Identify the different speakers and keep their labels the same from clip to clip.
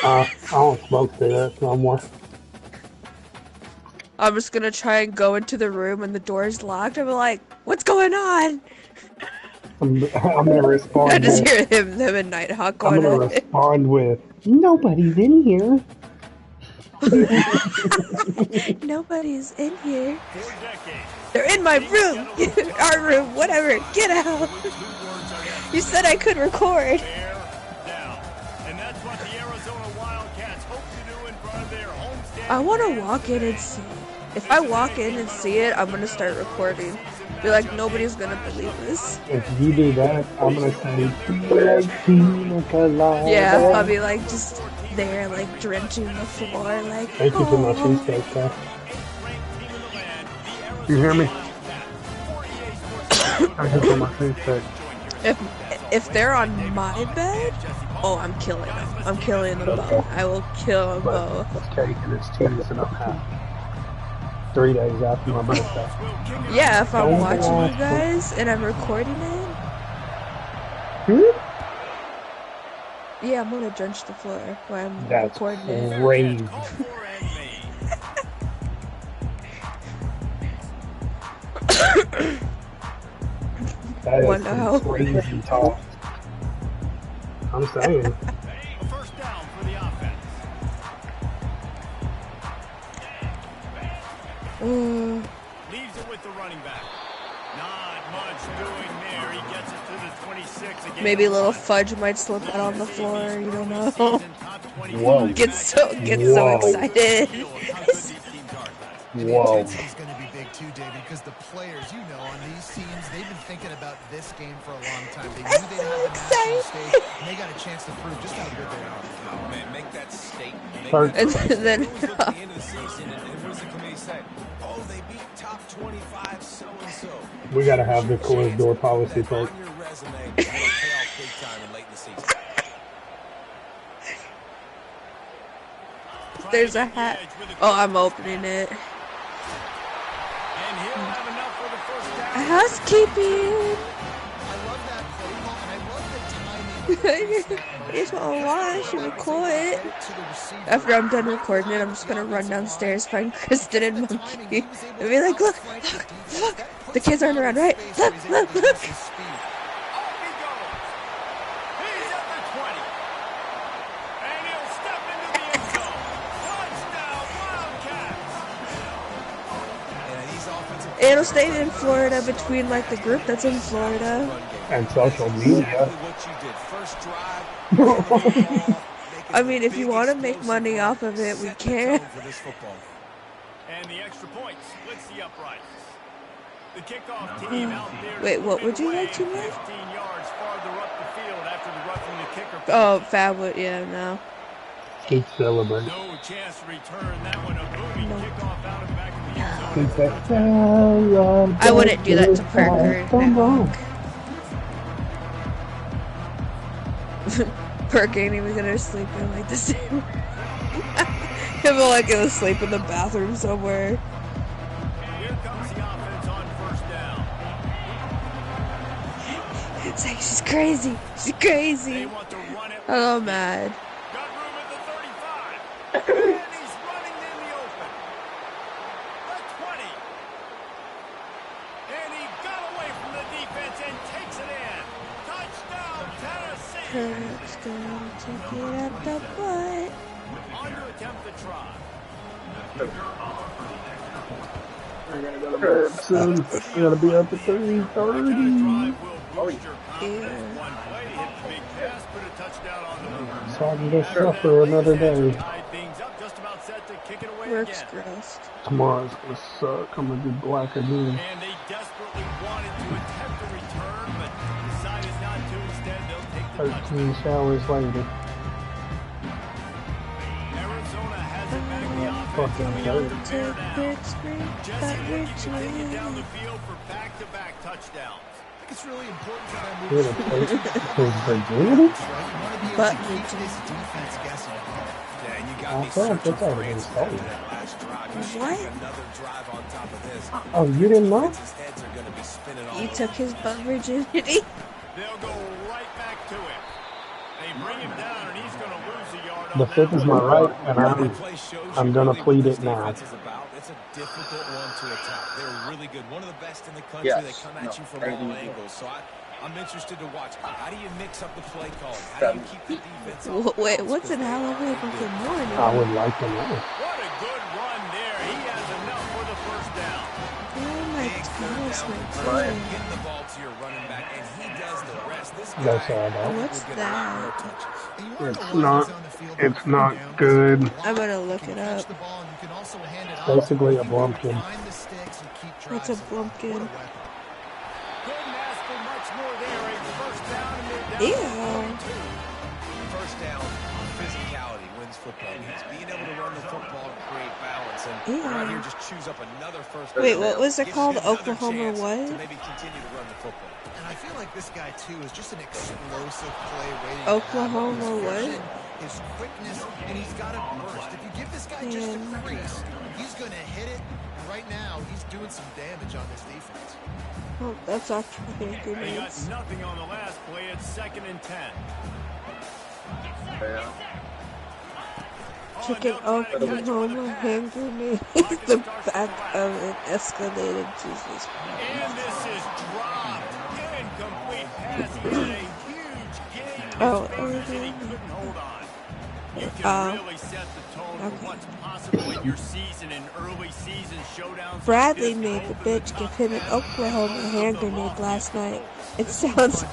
Speaker 1: I don't smoke cigarettes no more.
Speaker 2: I'm just gonna try and go into the room and the door's locked. I'm like, what's going on?
Speaker 1: I'm gonna
Speaker 2: I
Speaker 1: respond
Speaker 2: just
Speaker 1: with,
Speaker 2: hear him and Nighthawk
Speaker 1: I'm
Speaker 2: going
Speaker 1: gonna
Speaker 2: at it.
Speaker 1: respond with, nobody's in here.
Speaker 2: Nobody's in here. They're in my room. Our room, whatever. Get out. You said I could record. I want to walk in and see. If I walk in and see it, I'm gonna start recording. Be like, nobody's gonna believe this.
Speaker 1: If you do that, I'm gonna say, like pina colada.
Speaker 2: Yeah, I'll be like just there, like drenching the floor, like.
Speaker 1: Thank you for my cheesesteak, though. You hear me? Thank you for my cheesesteak.
Speaker 2: If they're on my bed, oh, I'm killing them. I'm killing them both. I will kill them both.
Speaker 1: It's cake and it's cheese and I'm happy. 3 days after my birthday.
Speaker 2: Yeah, if I'm watching you guys and I'm recording it. Yeah, I'm gonna drench the floor while I'm recording it.
Speaker 1: That's crazy. That is some crazy talk. I'm saying.
Speaker 3: A first down for the offense. Leaves it with the running back. Not much doing there. He gets it to the 26 again.
Speaker 2: Maybe a little fudge might slip out on the floor. You don't know.
Speaker 1: Whoa.
Speaker 2: Get so excited.
Speaker 1: Whoa.
Speaker 4: It's going to be big too, David, because the players, you know, on these teams, they've been thinking about this game for a long time. They knew they'd have the national stage, and they got a chance to prove just how good they are.
Speaker 3: Oh, man, make that statement.
Speaker 2: And then
Speaker 3: At the end of the season, and what does the committee say? Oh, they beat top 25 so-and-so.
Speaker 1: We gotta have the closed door policy, folks.
Speaker 3: On your resume, it'll pay off big time in late in the season.
Speaker 2: there's a hat. Oh, I'm opening it.
Speaker 3: And he'll have enough for the first down.
Speaker 2: Housekeeping.
Speaker 4: I love that play call, and I love the timing.
Speaker 2: I just want to watch and record. After I'm done recording it, I'm just gonna run downstairs, find Kristen and Monkey, and be like, look, the kids aren't around, right? Look.
Speaker 3: Off he goes. He's at the 20. And he'll step into the end zone. Touchdown, Wildcats.
Speaker 2: It'll stay in Florida between like the group that's in Florida.
Speaker 1: And social media.
Speaker 2: I mean, if you want to make money off of it, we can.
Speaker 3: And the extra point splits the uprights. The kickoff team out there.
Speaker 2: Wait, what would you like to make?
Speaker 3: 15 yards farther up the field after the roughing the kicker.
Speaker 2: Oh, Fab would, yeah, no.
Speaker 1: Keep celebrating.
Speaker 3: No chance to return that one. A booming kickoff out of the back of the end zone.
Speaker 1: Keep that celebrating.
Speaker 2: I wouldn't do that to Parker. Perk ain't even gonna sleep in like the same. He'll be like gonna sleep in the bathroom somewhere.
Speaker 3: Here comes the offense on first down.
Speaker 2: It's like she's crazy. She's crazy.
Speaker 3: They want to run it.
Speaker 2: Oh, mad.
Speaker 3: Got room at the 35. And he's running in the open. The 20. And he got away from the defense and takes it in. Touchdown, Tennessee.
Speaker 2: Perk's gonna take it up the butt.
Speaker 3: On to attempt the try.
Speaker 1: I gotta go to bed soon. I gotta be up at 3:30. So I can go suffer another day.
Speaker 2: Works gross.
Speaker 1: Tomorrow's gonna suck. I'm gonna do black again.
Speaker 3: And they desperately wanted to attempt a return, but decided not to. Instead, they'll take the
Speaker 1: 13 showers later.
Speaker 3: Arizona has it back in the offense.
Speaker 1: Fucking hurt.
Speaker 3: Jesse taking it down the field for back-to-back touchdowns.
Speaker 4: It's really important for them
Speaker 1: You're
Speaker 4: moving
Speaker 1: gonna take his virginity?
Speaker 4: right. You want to be able
Speaker 2: But
Speaker 4: to keep this defense guessing.
Speaker 3: Yeah, and you
Speaker 1: I
Speaker 3: got me
Speaker 1: feel like
Speaker 3: searching
Speaker 1: that's
Speaker 3: for
Speaker 1: already
Speaker 3: answers
Speaker 1: started.
Speaker 3: after that last drive. You should
Speaker 2: What?
Speaker 3: get another drive on top of this.
Speaker 1: Oh, you didn't know?
Speaker 3: His heads are gonna be spinning all
Speaker 2: He
Speaker 3: over.
Speaker 2: took his butt virginity.
Speaker 3: They'll go right back to him. They bring him down, and he's going to lose a yard
Speaker 1: The fifth is my right, and I'm gonna plead it now.
Speaker 3: It's a difficult one to attack. They're really good. One of the best in the country.
Speaker 5: Yes.
Speaker 3: They come at you from all angles. So I'm interested to watch. How do you mix up the play calling? How do you keep the defense on?
Speaker 2: Wait, what's an Halloween fucking morning?
Speaker 1: I would like to know.
Speaker 3: What a good run there. He has enough for the first down.
Speaker 2: Oh my goodness, my
Speaker 3: Get
Speaker 2: goodness.
Speaker 3: the ball to your running back, and he does the rest. This
Speaker 1: That's
Speaker 3: guy
Speaker 1: all that.
Speaker 2: What's that?
Speaker 1: It's not good.
Speaker 2: I'm gonna look it up.
Speaker 1: Basically a blumpkin.
Speaker 2: What's a blumpkin?
Speaker 3: couldn't ask for much more there. A first down and they're down.
Speaker 2: Ew.
Speaker 3: First down, physicality wins football games. Being able to run the football and create balance. And right here, just choose up another first down.
Speaker 2: Wait, what was it
Speaker 3: Gives
Speaker 2: called?
Speaker 3: you another
Speaker 2: Oklahoma
Speaker 3: chance
Speaker 2: what?
Speaker 3: to maybe continue to run the football.
Speaker 4: And I feel like this guy, too, is just an explosive play waiting.
Speaker 2: Oklahoma what?
Speaker 4: His quickness, and he's got a burst. If you give this guy just a crease, he's going to hit it. Right now, he's doing some damage on this defense.
Speaker 2: Oh, that's actually a good
Speaker 3: They got
Speaker 2: news.
Speaker 3: nothing on the last play. It's 2nd and 10.
Speaker 2: Chicken Oklahoma hand grenade is the back of an escalated Jesus Christ.
Speaker 3: And this is dropped. Incomplete pass. He had a huge game.
Speaker 2: Oh,
Speaker 3: And he couldn't hold on. You can really set the tone for what's possible in your season and early season showdowns.
Speaker 2: Bradley made the bitch give him an Oklahoma hand grenade last night. It sounds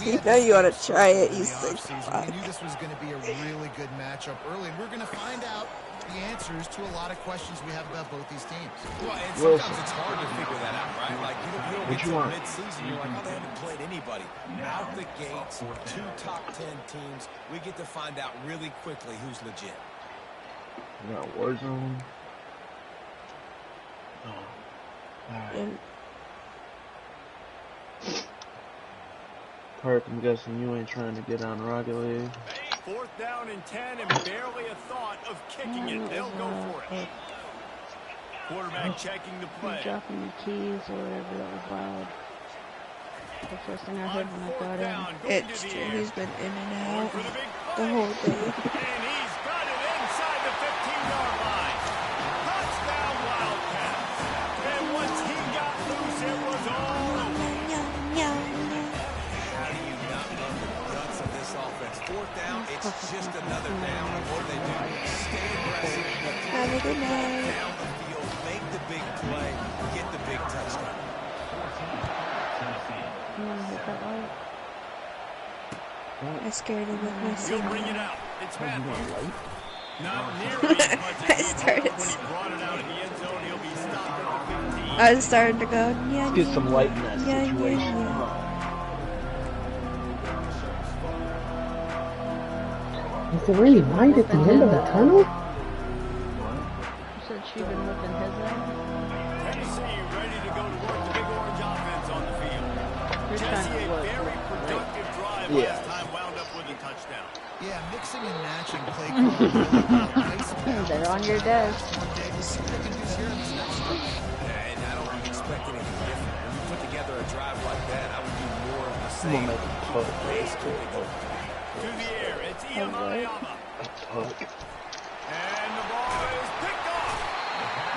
Speaker 2: you know you ought to try it, you sick fuck.
Speaker 4: We knew this was going to be a really good matchup early, and we're going to find out the answers to a lot of questions we have about both these teams.
Speaker 3: Well, and sometimes it's hard to figure that out, right? Like, you don't get to mid-season, you're like, oh, they haven't played anybody. Out the gates, 2 top 10 teams, we get to find out really quickly who's legit.
Speaker 5: We got Warzone.
Speaker 2: And
Speaker 5: Perk, I'm guessing you ain't trying to get on Rocket League.
Speaker 3: 4th down and 10 and barely a thought of kicking it. They'll go for it. Quarterback checking the play.
Speaker 6: Dropping the keys or whatever, that was loud. The first thing I heard when I got in.
Speaker 2: it's true, he's been in and out
Speaker 3: For the big
Speaker 2: the whole day.
Speaker 3: And he's got it inside the 15-yard line. Touchdown Wildcats. And once he got loose, it was all over. How do you not love the guts of this offense? 4th down, it's just another down. And what do? Stay aggressive.
Speaker 2: Have a good night.
Speaker 3: Down the field, make the big play, get the big touchdown.
Speaker 2: I scared him with my
Speaker 3: He'll
Speaker 2: singing.
Speaker 3: bring it out. It's Matthews. Not nearly as much
Speaker 2: I
Speaker 3: as he
Speaker 2: started.
Speaker 3: hoped when he brought it out of the end zone. He'll be stopped at the 15.
Speaker 2: I was starting to go, yeah,
Speaker 5: Let's get some light in that
Speaker 2: yeah,
Speaker 5: situation.
Speaker 2: yeah.
Speaker 1: Is there any light at the end of the tunnel?
Speaker 6: You said she been whipping his ass?
Speaker 3: Tennessee ready to go to work the big orange offense on the field.
Speaker 6: You're trying
Speaker 3: Jesse,
Speaker 6: to
Speaker 3: a
Speaker 6: look.
Speaker 3: very productive drive last time, wound up with a touchdown.
Speaker 4: Yeah, mixing and matching play calling. Nice balance.
Speaker 6: They're on your desk.
Speaker 4: Davis, what they can do here in this next one.
Speaker 3: And I don't expect anything different. When you put together a drive like that, I would do more of the same. To the air, it's Iam Ayama. And the ball is picked off.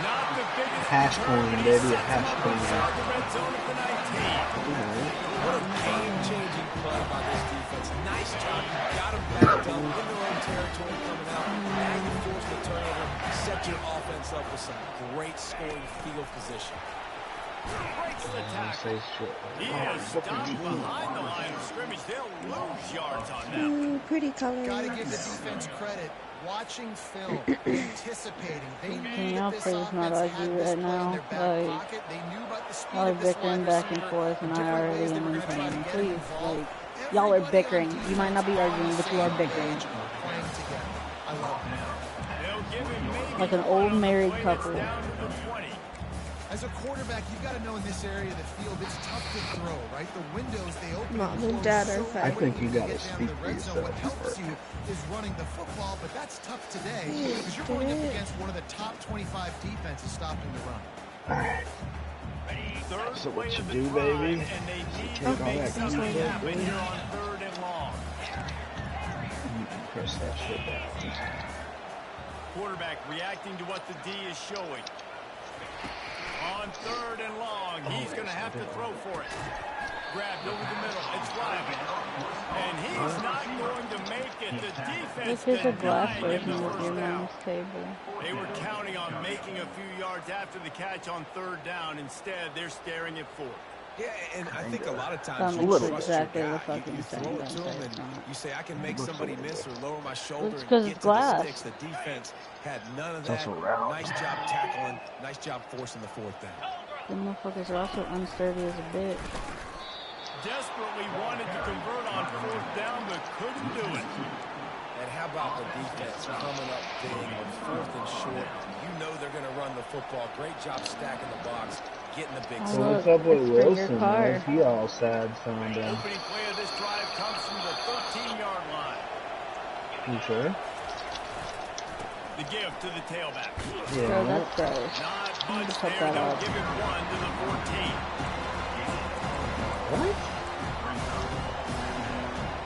Speaker 3: Not the biggest
Speaker 5: Hash
Speaker 3: return,
Speaker 5: point,
Speaker 3: but he
Speaker 5: baby,
Speaker 3: sets
Speaker 5: a hash
Speaker 3: him up
Speaker 5: point.
Speaker 3: inside the red zone at the 19. What a game-changing play by this defense. Nice job. You got them backed up in their own territory coming out. Now you force the turnover. Set your offense up with some great scoring field position. Breaks the tackle. He is stopped behind the line of scrimmage. They'll lose yards on that.
Speaker 2: Ooh, pretty color.
Speaker 4: Gotta give the defense credit. Watching film, anticipating. They knew
Speaker 6: Can
Speaker 4: that
Speaker 6: y'all
Speaker 4: this
Speaker 6: please not
Speaker 4: offense had
Speaker 6: argue
Speaker 4: this
Speaker 6: right
Speaker 4: play in
Speaker 6: now?
Speaker 4: their back
Speaker 6: Like,
Speaker 4: pocket. They knew about the speed
Speaker 6: y'all are
Speaker 4: of this
Speaker 6: bickering
Speaker 4: wide
Speaker 6: back and
Speaker 4: receiver,
Speaker 6: forth, and I
Speaker 4: different
Speaker 6: already
Speaker 4: ways they
Speaker 6: am
Speaker 4: were gonna try to
Speaker 6: complaining.
Speaker 4: get him
Speaker 6: Please,
Speaker 4: involved.
Speaker 6: like, y'all are
Speaker 4: Everybody on
Speaker 6: bickering.
Speaker 4: the
Speaker 6: You might not be
Speaker 4: defense
Speaker 6: arguing,
Speaker 4: on the
Speaker 6: but you are
Speaker 4: same
Speaker 6: bickering.
Speaker 4: page, playing together. I love it.
Speaker 3: They'll give him maybe
Speaker 6: Like an
Speaker 3: one
Speaker 6: old
Speaker 3: on the
Speaker 6: married
Speaker 3: play that's
Speaker 6: couple.
Speaker 3: down to the 20.
Speaker 4: As a quarterback, you've got to know in this area of the field, it's tough to throw, right? The windows, they open
Speaker 2: Mom
Speaker 4: and
Speaker 2: and
Speaker 4: close
Speaker 2: Dad are
Speaker 4: so
Speaker 2: fighting.
Speaker 5: I think you
Speaker 4: quickly
Speaker 5: gotta
Speaker 4: to get down
Speaker 5: speak
Speaker 4: the
Speaker 5: for
Speaker 4: red zone. What
Speaker 5: yourself
Speaker 4: helps
Speaker 5: first.
Speaker 4: you is running the football, but that's tough today because you're going up against one of the top 25 defenses stopping the run.
Speaker 3: Third
Speaker 5: So what
Speaker 3: play
Speaker 5: you
Speaker 3: of the
Speaker 5: do,
Speaker 3: drive,
Speaker 5: baby?
Speaker 3: and they need
Speaker 5: Take
Speaker 3: to
Speaker 5: all
Speaker 3: make
Speaker 5: that
Speaker 3: something
Speaker 5: defense
Speaker 3: happen
Speaker 5: away.
Speaker 3: here on 3rd and long.
Speaker 1: press that shit down.
Speaker 3: Quarterback reacting to what the D is showing. On 3rd and long, he's going to have to throw for it. Grabbed over the middle. It's Ryan. And he's not going to make it. The defense
Speaker 6: This is a glass
Speaker 3: denied him
Speaker 6: version
Speaker 3: the
Speaker 6: of your
Speaker 3: first down.
Speaker 6: mom's table.
Speaker 3: They were counting on making a few yards after the catch on 3rd down. Instead, they're staring at 4th.
Speaker 7: Yeah, and I think a lot of times
Speaker 6: That
Speaker 7: you
Speaker 6: makes
Speaker 7: trust
Speaker 6: exactly
Speaker 7: your
Speaker 6: the
Speaker 7: guy.
Speaker 6: fucking
Speaker 7: You
Speaker 6: same.
Speaker 7: throw it
Speaker 6: Don't
Speaker 7: to
Speaker 6: say
Speaker 7: him,
Speaker 6: it's
Speaker 7: and
Speaker 6: not.
Speaker 7: you say, I can make somebody miss or lower my shoulder
Speaker 6: It's
Speaker 7: and
Speaker 6: 'cause
Speaker 7: get
Speaker 6: it's
Speaker 7: to the
Speaker 6: glass.
Speaker 7: sticks. The defense had none of
Speaker 1: It's
Speaker 7: that.
Speaker 1: also round.
Speaker 7: Nice job tackling. Nice job forcing the 4th down.
Speaker 6: The motherfuckers are also unsturdy as a bitch.
Speaker 3: Desperately wanted to convert on 4th down, but couldn't do it.
Speaker 7: And how about the defense coming up big on 4th and short? You know they're going to run the football. Great job stacking the box, getting the big
Speaker 6: Oh,
Speaker 1: So
Speaker 7: stop.
Speaker 1: what's up with
Speaker 6: it's for your
Speaker 1: Wilson,
Speaker 6: car.
Speaker 1: man? He all sad sounding.
Speaker 3: Opening play of this drive comes from the 13-yard line.
Speaker 1: You sure?
Speaker 3: The give to the tailback.
Speaker 6: Bro,
Speaker 1: Yeah.
Speaker 6: that's gross.
Speaker 3: Not
Speaker 6: I need
Speaker 3: much
Speaker 6: to put
Speaker 3: there.
Speaker 6: that
Speaker 3: They'll
Speaker 6: up.
Speaker 3: give it 1 to the 14.
Speaker 1: What?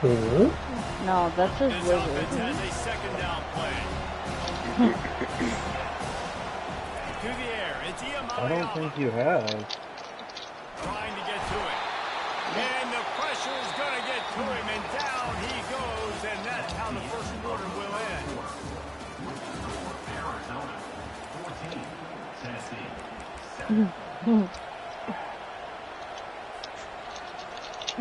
Speaker 1: Who?
Speaker 6: No, that's his
Speaker 3: This
Speaker 6: wizard.
Speaker 3: offense has a 2nd down play. To the air. It's
Speaker 1: I don't think you have.
Speaker 3: trying to get to it. And the pressure is going to get to him, and down he goes, and that's how the first quarter will end.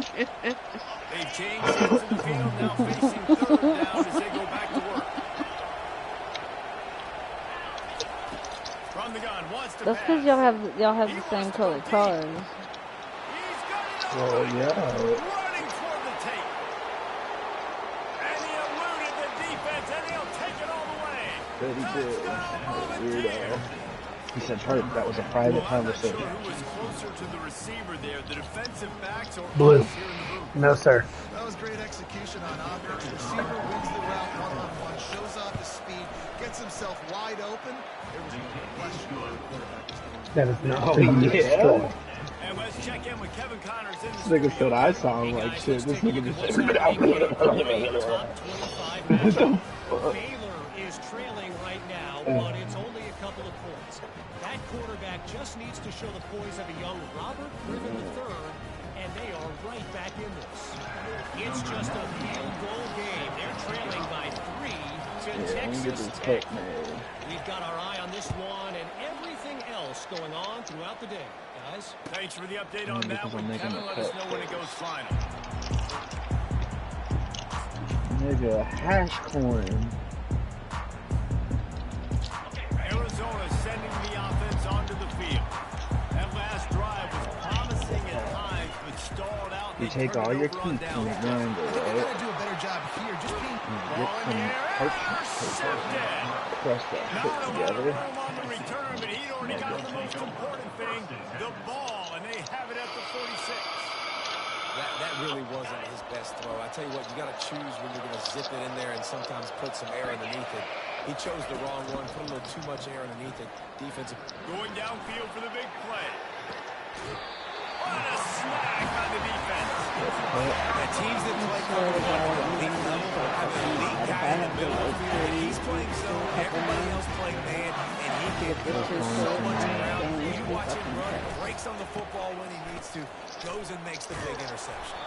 Speaker 3: They've changed sides of the field, now facing 3rd down as they go back to work. From the gun, wants to
Speaker 6: That's
Speaker 3: pass.
Speaker 6: because y'all have the same color cars.
Speaker 3: He's got it
Speaker 1: Well,
Speaker 3: over.
Speaker 1: yeah.
Speaker 3: Running toward the tape. And he eluded the defense, and he'll take it all the way.
Speaker 1: That he did.
Speaker 3: Touchdown,
Speaker 1: Weirdo.
Speaker 3: Volunteers.
Speaker 1: He said, "Hurt." That was a private
Speaker 3: Well, I'm not sure
Speaker 1: conversation.
Speaker 3: who was closer to the receiver there, the defensive backs or
Speaker 1: Blue.
Speaker 3: us here in the booth.
Speaker 1: No, sir.
Speaker 4: That was great execution on offense. Receiver wins the route one-on-one, shows off his speed, gets himself wide open. There was no question who the quarterback was going.
Speaker 1: That is not. Oh, yeah.
Speaker 3: And let's check in with Kevin Connors in the
Speaker 1: This nigga
Speaker 3: studio.
Speaker 1: said I sound like shit. This nigga just said,
Speaker 8: Baylor is trailing right now, but it's only a couple of points. That quarterback just needs to show the poise of a young Robert Griffin III, and they are right back in this. It's just a field goal game. They're trailing by 3 to Texas Tech. We've got our eye on this one and everything else going on throughout the day, guys.
Speaker 3: Thanks for the update on that
Speaker 1: because I'm
Speaker 3: one.
Speaker 1: making
Speaker 3: Kevin,
Speaker 1: a
Speaker 3: let us
Speaker 1: cut.
Speaker 3: know when it goes final.
Speaker 1: Nigga, hash corn.
Speaker 3: Arizona sending the offense onto the field. That last drive was promising at times, but stalled out.
Speaker 1: You take all your keys from the grinder,
Speaker 4: They
Speaker 1: right?
Speaker 4: gotta do a better job here, just being
Speaker 1: Get some parchment paper. Press that
Speaker 3: Not
Speaker 1: shit
Speaker 3: a lot of
Speaker 1: together.
Speaker 3: room on the return, but he'd already got the most important thing, the ball, and they have it at the 46.
Speaker 7: That really wasn't his best throw. I tell you what, you got to choose when you're going to zip it in there and sometimes put some air underneath it. He chose the wrong one, put a little too much air underneath it. Defensive.
Speaker 3: Going downfield for the big play. What a snag on the defense.
Speaker 7: The teams that play cover one on an elite level have an elite guy in the middle of the field. And he's playing zone, everybody else playing man, and he can move so much around. You watch him run, breaks on the football when he needs to, goes and makes the big interception.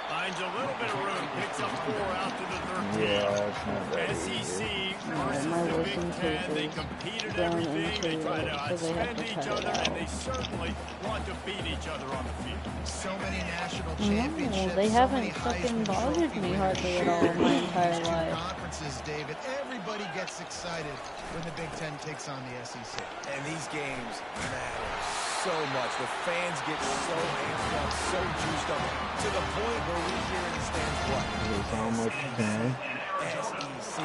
Speaker 3: Finds a little bit of room, picks up 4 out to the 13.
Speaker 1: Yeah, it's not that
Speaker 3: SEC
Speaker 1: easy.
Speaker 3: versus
Speaker 6: my
Speaker 3: the Big
Speaker 6: listen
Speaker 3: Ten.
Speaker 6: tape
Speaker 3: They
Speaker 6: is
Speaker 3: compete at
Speaker 6: going
Speaker 3: everything. They
Speaker 6: into
Speaker 3: try to
Speaker 6: it, so they have
Speaker 3: outspend
Speaker 6: to
Speaker 3: each
Speaker 6: cut it
Speaker 3: other, and
Speaker 6: out.
Speaker 3: they certainly want to beat each other on the field.
Speaker 4: so many national
Speaker 6: No,
Speaker 4: championships.
Speaker 6: they
Speaker 4: so
Speaker 6: haven't
Speaker 4: many
Speaker 6: fucking
Speaker 4: Heisman
Speaker 6: bothered
Speaker 4: Trophy
Speaker 6: me
Speaker 4: winners,
Speaker 6: hardly at all
Speaker 4: champions
Speaker 6: my
Speaker 4: of
Speaker 6: entire
Speaker 4: these two
Speaker 6: life.
Speaker 4: conferences, David. Everybody gets excited when the Big Ten takes on the SEC.
Speaker 7: And these games matter so much. The fans get so amped up, so juiced up, to the point where we hear in the stands what?
Speaker 1: It's how much can.
Speaker 7: SEC.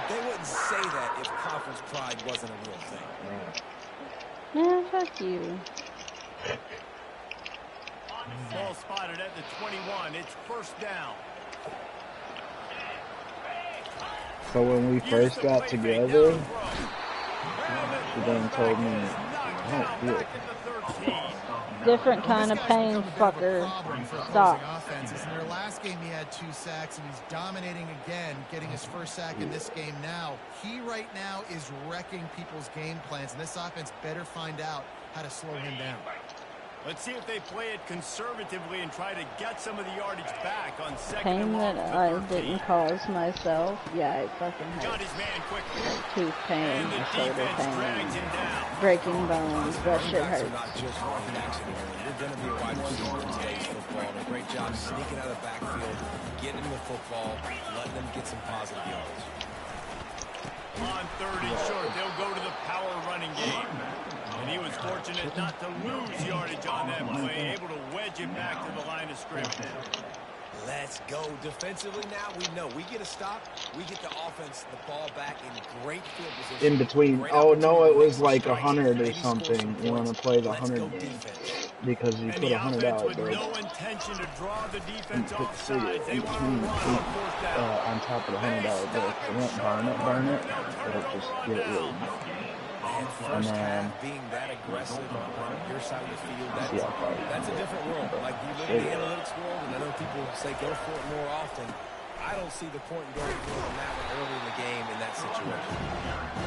Speaker 7: They wouldn't say that if conference pride wasn't a real thing.
Speaker 6: Man, fuck you.
Speaker 3: Ball spotted at the 21. It's first down.
Speaker 1: So when we first got together, she then told me, I don't feel it.
Speaker 6: Different kind of pain, fucker. Stop.
Speaker 4: Offenses in their last last game he had 2 sacks, and he's dominating again, getting his first sack in this game now. He right now is wrecking people's game plans, and this offense better find out how to slow him down.
Speaker 3: Let's see if they play it conservatively and try to get some of the yardage back on second
Speaker 6: Pain
Speaker 3: and long
Speaker 6: that
Speaker 3: from
Speaker 6: I
Speaker 3: the 13.
Speaker 6: didn't cause myself. Yeah, it fucking
Speaker 3: Got
Speaker 6: hurts.
Speaker 3: his man quickly.
Speaker 6: Tooth pain,
Speaker 3: And the
Speaker 6: shoulder
Speaker 3: defense drags
Speaker 6: pain,
Speaker 3: him down.
Speaker 6: breaking bones. That shit
Speaker 3: Running backs are
Speaker 6: hurts.
Speaker 3: not just running backs anymore. You're going to be a wide receiver in today's football. And a great job sneaking out of the backfield, getting him the football, letting them get some positive yards. On 30 short, they'll go to the power running game. And he was fortunate not to lose yardage on that play, able to wedge it back to the line of scrimmage. Let's go. Defensively now, we know we get a stop, we get the offense the ball back in great field position.
Speaker 1: In between. Oh, no, it was like 100 or something. You want to play the 100 game. Because you put $100
Speaker 3: with
Speaker 1: there.
Speaker 3: no intention to draw the defense
Speaker 1: Put
Speaker 3: off
Speaker 1: figure
Speaker 3: sides. They
Speaker 1: in
Speaker 3: want
Speaker 1: between
Speaker 3: to run on fourth down.
Speaker 1: on top of the $100 bill. If they won't burn it, it'll just get it really.
Speaker 3: And first half being that aggressive on your side of the field, that's a different world. Like you live in the analytics world, and I know people say go for it more often. I don't see the point in going for it on that one early in the game in that situation.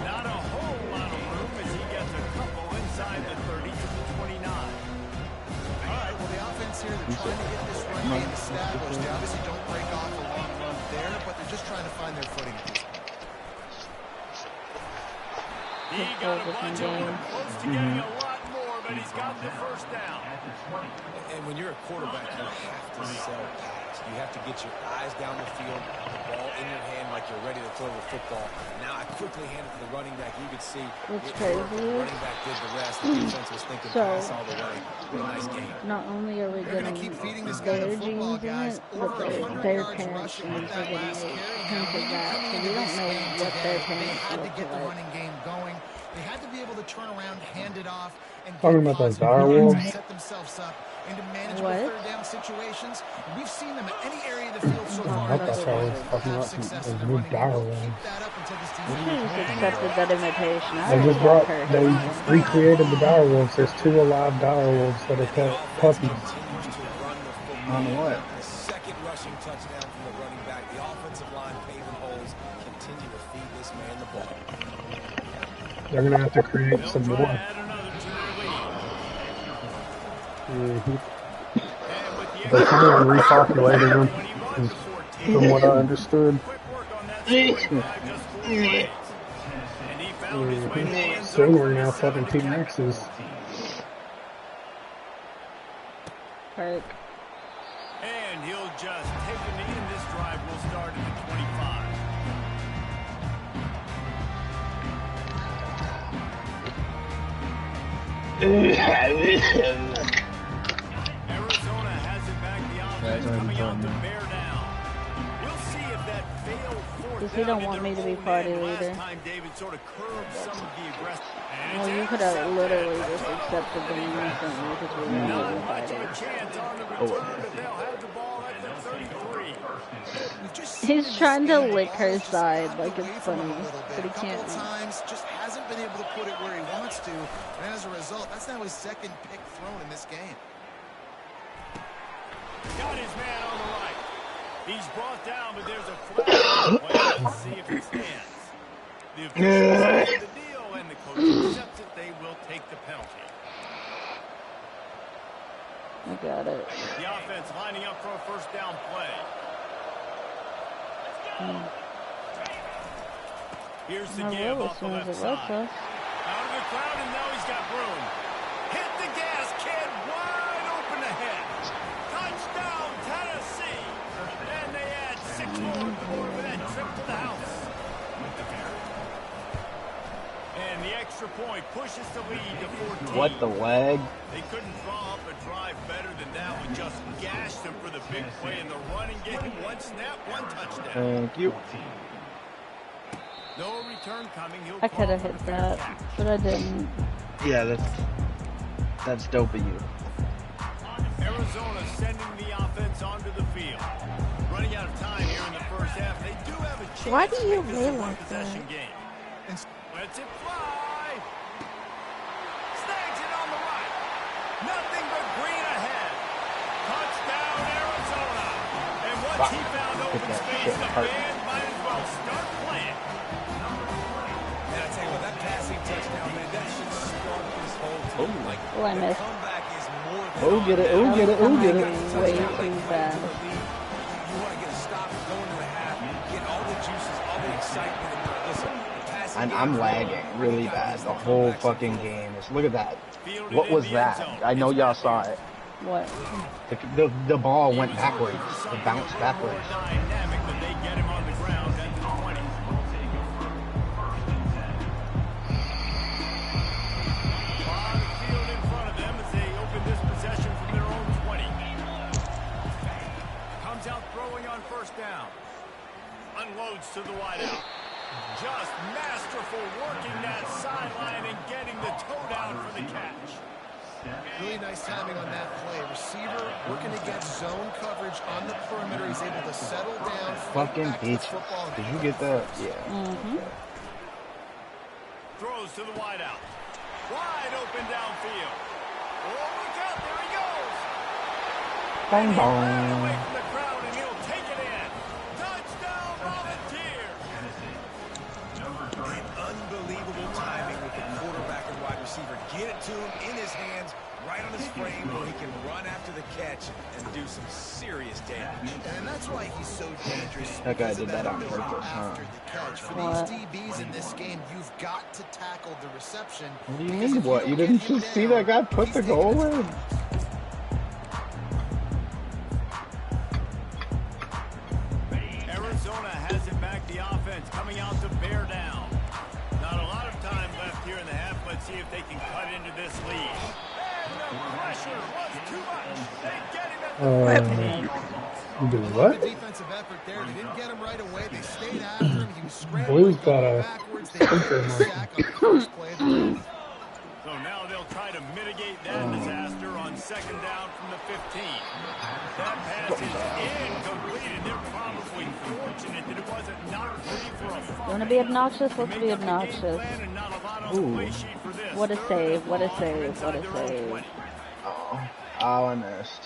Speaker 3: Not a whole lot of room as he gets a couple inside the 30 to the 29.
Speaker 4: All right, well, the offense here, they're trying to get this run game established. They obviously don't break off a long run there, but they're just trying to find their footing at this point.
Speaker 3: He got a bunch of them, close to getting a lot more, but he's got the first down. And when you're a quarterback, you have to sell pass. You have to get your eyes down the field, the ball in your hand like you're ready to throw the football. Now I quickly hand it to the running back. You could see
Speaker 6: What's crazy
Speaker 3: the running back did the rest. The defense was thinking pass all the way. What a nice game.
Speaker 6: Not only are we getting
Speaker 4: Keep feeding this guy
Speaker 6: their
Speaker 4: the football,
Speaker 6: genes in
Speaker 4: guys.
Speaker 6: it, but their parents' genes are getting a hint of that. So we don't know what their
Speaker 4: They
Speaker 6: parents
Speaker 4: had to
Speaker 6: look
Speaker 4: get the
Speaker 6: like.
Speaker 4: running game going. They had to be able to turn around, hand it off, and
Speaker 9: Talking about those dire wolves.
Speaker 4: set themselves up into manageable
Speaker 6: What?
Speaker 4: third down situations. We've seen them at any area of the field so far.
Speaker 9: I thought I was talking about those new dire wolves.
Speaker 6: You just accepted that imitation. I
Speaker 9: They
Speaker 6: don't
Speaker 9: just brought,
Speaker 6: care.
Speaker 9: they recreated the dire wolves. There's 2 alive dire wolves that are puppies.
Speaker 1: On what?
Speaker 3: The second rushing touchdown from the running back. The offensive line paving holes. Continue to feed this man the ball.
Speaker 9: They're going to have to create some more. They're planning on repopulating them, from what I understood. Soon we're going to have fucking T-Rexes.
Speaker 6: Perk.
Speaker 3: And he'll just take a knee, and this drive will start at the 25. Arizona has it back. The offense coming out to bear down. We'll see if that failed fourth
Speaker 6: Because he don't want me to be party leader. Well, you could have literally just accepted the instantly because we were not even fighting. He's trying to lick her side like it's funny, but he can't.
Speaker 4: Just hasn't been able to put it where he wants to, and as a result, that's now his second pick thrown in this game.
Speaker 3: Got his man on the right. He's brought down, but there's a flag. Let's see if it stands. The officials have the deal, and the coach accepts it. They will take the penalty.
Speaker 6: I got it.
Speaker 3: The offense lining up for a first down play. Here's the give off the left side. Out of the crowd, and now he's got room. Hit the gas, kid. Wide open ahead. Touchdown, Tennessee. And they add 6 more to the board with that trip to the house. And the extra point pushes the lead to 14.
Speaker 1: What the lag?
Speaker 3: They couldn't draw up a drive better than that. We just gashed them for the big play in the running game. 1 snap, 1 touchdown.
Speaker 1: Thank you.
Speaker 3: No return coming.
Speaker 6: I could have hit that, but I didn't.
Speaker 1: Yeah, that's dope of you.
Speaker 3: Arizona sending the offense onto the field. Running out of time here in the first half. They do have a chance.
Speaker 2: Why do you
Speaker 3: to make this
Speaker 2: lay
Speaker 3: a
Speaker 2: like
Speaker 3: one-possession
Speaker 2: that?
Speaker 3: game. Lets it fly. Snags it on the right. Nothing but green ahead. Touchdown, Arizona. And
Speaker 1: Fuck.
Speaker 8: He found
Speaker 1: Get
Speaker 8: open
Speaker 1: that
Speaker 8: space.
Speaker 1: shit
Speaker 8: The
Speaker 1: hurt.
Speaker 8: band might as well start playing.
Speaker 3: And I tell you what, that passing touchdown, man, that should spark this whole team.
Speaker 1: Oh.
Speaker 3: Like,
Speaker 6: Oh, I
Speaker 3: the
Speaker 6: missed.
Speaker 3: comeback is more than
Speaker 1: Oh, get it.
Speaker 3: on
Speaker 1: Oh,
Speaker 3: now.
Speaker 1: get it. Oh, get it.
Speaker 6: Behind way too fast.
Speaker 3: You want to get a stop and go into the half, get all the juices, all the excitement. And listen, the passing
Speaker 1: I'm
Speaker 3: game,
Speaker 1: lagging really
Speaker 3: you got
Speaker 1: bad
Speaker 3: these
Speaker 1: the whole
Speaker 3: comebacks
Speaker 1: fucking
Speaker 3: and
Speaker 1: game. Look at that.
Speaker 8: Fielded
Speaker 1: What
Speaker 8: in
Speaker 1: was
Speaker 8: the end
Speaker 1: that?
Speaker 8: zone.
Speaker 1: I know
Speaker 8: It's
Speaker 1: y'all
Speaker 8: back
Speaker 1: saw
Speaker 8: here.
Speaker 1: it.
Speaker 6: What?
Speaker 1: The ball went
Speaker 8: He was
Speaker 1: backwards.
Speaker 8: looking for
Speaker 1: It
Speaker 8: something
Speaker 1: bounced
Speaker 8: a little
Speaker 1: backwards.
Speaker 8: more dynamic, but they get him on the ground at the 20. On the field in front of them as they open this possession from their own 20. Comes out throwing on first down. Unloads to the wideout. Just masterful working that sideline and getting the toe down for the catch.
Speaker 4: Really nice timing on that play. Receiver working against zone coverage on the perimeter. He's able to settle down, fight
Speaker 1: Fucking
Speaker 4: back to the
Speaker 1: peaches.
Speaker 4: football. and
Speaker 1: Did
Speaker 4: pick
Speaker 1: you
Speaker 4: up
Speaker 1: get
Speaker 4: the
Speaker 1: that?
Speaker 4: first.
Speaker 1: Yeah.
Speaker 6: Mm-hmm.
Speaker 8: Throws to the wideout. Wide open downfield. Oh, look out. There he goes.
Speaker 1: Bong
Speaker 8: And he ran away
Speaker 1: bong.
Speaker 8: from the crowd, and he'll take it in. Touchdown, Volunteers.
Speaker 3: unbelievable timing with the quarterback and wide receiver. Get it to him in his hands, right on his frame, where he can run after the catch and do some serious damage.
Speaker 4: And that's why he's so dangerous.
Speaker 1: That guy
Speaker 4: because of
Speaker 1: did that on
Speaker 4: ability
Speaker 1: purpose, huh?
Speaker 4: after the catch. For
Speaker 6: What?
Speaker 4: these DBs in this game, you've got to tackle the reception.
Speaker 1: What do you
Speaker 4: because
Speaker 1: mean,
Speaker 4: if
Speaker 1: what?
Speaker 4: don't
Speaker 1: You
Speaker 4: get
Speaker 1: didn't
Speaker 4: him
Speaker 1: just see
Speaker 4: down,
Speaker 1: that guy put
Speaker 4: he's
Speaker 1: the
Speaker 4: taking
Speaker 1: goal
Speaker 4: the
Speaker 1: in?
Speaker 8: Arizona has it back, the offense coming out to bear down. Not a lot of time left here in the half. Let's see if they can cut into this lead. And the pressure was too much. They get him at the
Speaker 9: You do
Speaker 4: Good
Speaker 9: what?
Speaker 4: defensive effort there. They didn't get him right away. They stayed after him. He was scrambling,
Speaker 9: Blue's got
Speaker 4: going
Speaker 9: a
Speaker 4: backwards. They get the sack on the first play of the drive.
Speaker 8: So now they'll try to mitigate that disaster on second down from the 15. That pass is incomplete, and they're probably fortunate that it wasn't knocked free for a fumble.
Speaker 6: You want to be obnoxious? Let's be
Speaker 8: Make up the game
Speaker 6: obnoxious.
Speaker 8: plan and not a lot on the play sheet for this.
Speaker 6: What a
Speaker 8: Third
Speaker 6: save,
Speaker 8: and
Speaker 6: what a
Speaker 8: long
Speaker 6: save,
Speaker 8: inside
Speaker 6: what a
Speaker 8: their own
Speaker 6: save.
Speaker 8: 20.
Speaker 1: Oh, I missed.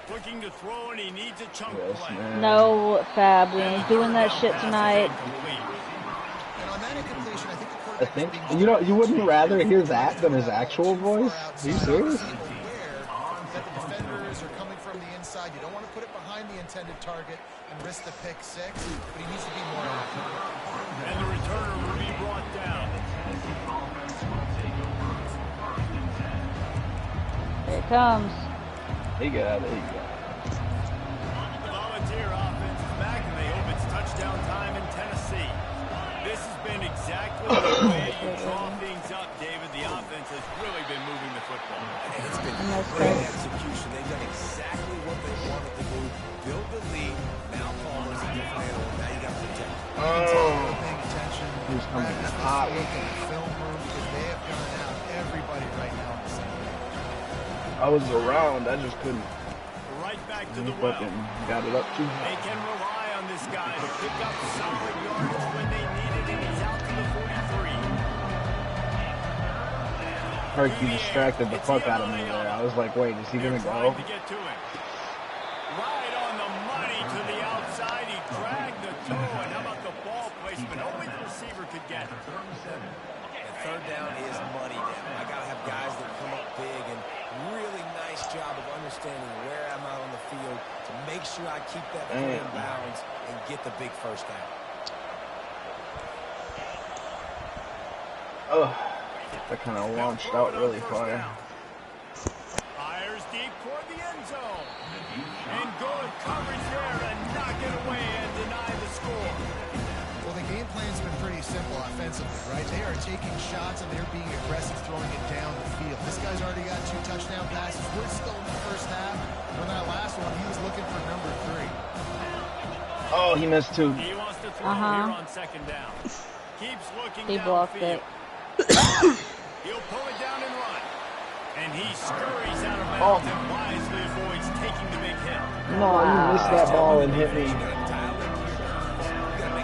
Speaker 8: Looking to throw, and he needs a chunk
Speaker 1: Yes,
Speaker 8: play.
Speaker 1: man.
Speaker 6: No, Fab, we ain't doing that shit tonight.
Speaker 4: And on that incompletion, I think the
Speaker 1: I
Speaker 4: quarterback
Speaker 1: think
Speaker 4: was being
Speaker 1: you wouldn't rather hear that than his actual voice? Are you serious?
Speaker 4: aware that the defenders are coming from the inside. You don't want to put it behind the intended target and risk the pick six, but he needs to be more accurate.
Speaker 8: And the returner will be brought down.
Speaker 6: Here it comes.
Speaker 1: He got it. He got it.
Speaker 8: The Volunteer offense is back, and they hope it's touchdown time in Tennessee. This has been exactly the way you draw things up, David. The offense has really been moving the football.
Speaker 3: And it's been
Speaker 6: And that's
Speaker 3: great
Speaker 6: great.
Speaker 3: execution. They've done exactly what they wanted to do. Build the lead. Now Palmer's a different animal. Now you got to protect him.
Speaker 1: Oh,
Speaker 4: Paying attention.
Speaker 1: he's coming
Speaker 4: Practice this
Speaker 1: hot.
Speaker 4: week in the film room because they have gone out everybody right now on the same page.
Speaker 1: I was around. I just couldn't.
Speaker 8: Right back to
Speaker 1: He
Speaker 8: the well.
Speaker 1: fucking got it up too
Speaker 8: They
Speaker 1: high.
Speaker 8: can rely on this guy to pick up solid yards when they need it, and he's out to the 43.
Speaker 1: Herky distracted the fuck out of me there. I was like, wait, is he gonna go?
Speaker 8: To get to him. Right on the money to the outside. He dragged the toe, and how about the ball placement? Only the receiver could get it.
Speaker 3: And third down is money down. I got to have guys that come up big, and really nice job of understanding where I'm out on the field to make sure I keep that play in bounds and get the big first down.
Speaker 1: Ugh, that kind of launched out really far.
Speaker 8: Fires deep toward the end zone. And good coverage there to knock it away and deny the score.
Speaker 4: Well, the game plan's been pretty simple offensively, right? They are taking shots and they're being aggressive, throwing it down the field. This guy's already got 2 touchdown passes. We're still in the first half. For that last one, he was looking for number 3.
Speaker 1: Oh, he missed too.
Speaker 8: He wants to throw here on second down. Keeps looking
Speaker 6: He blocked
Speaker 8: downfield.
Speaker 6: it.
Speaker 8: He'll pull it down and run. And he scurries out of bounds and wisely avoids taking the big hit.
Speaker 1: No, you missed that ball and hit me.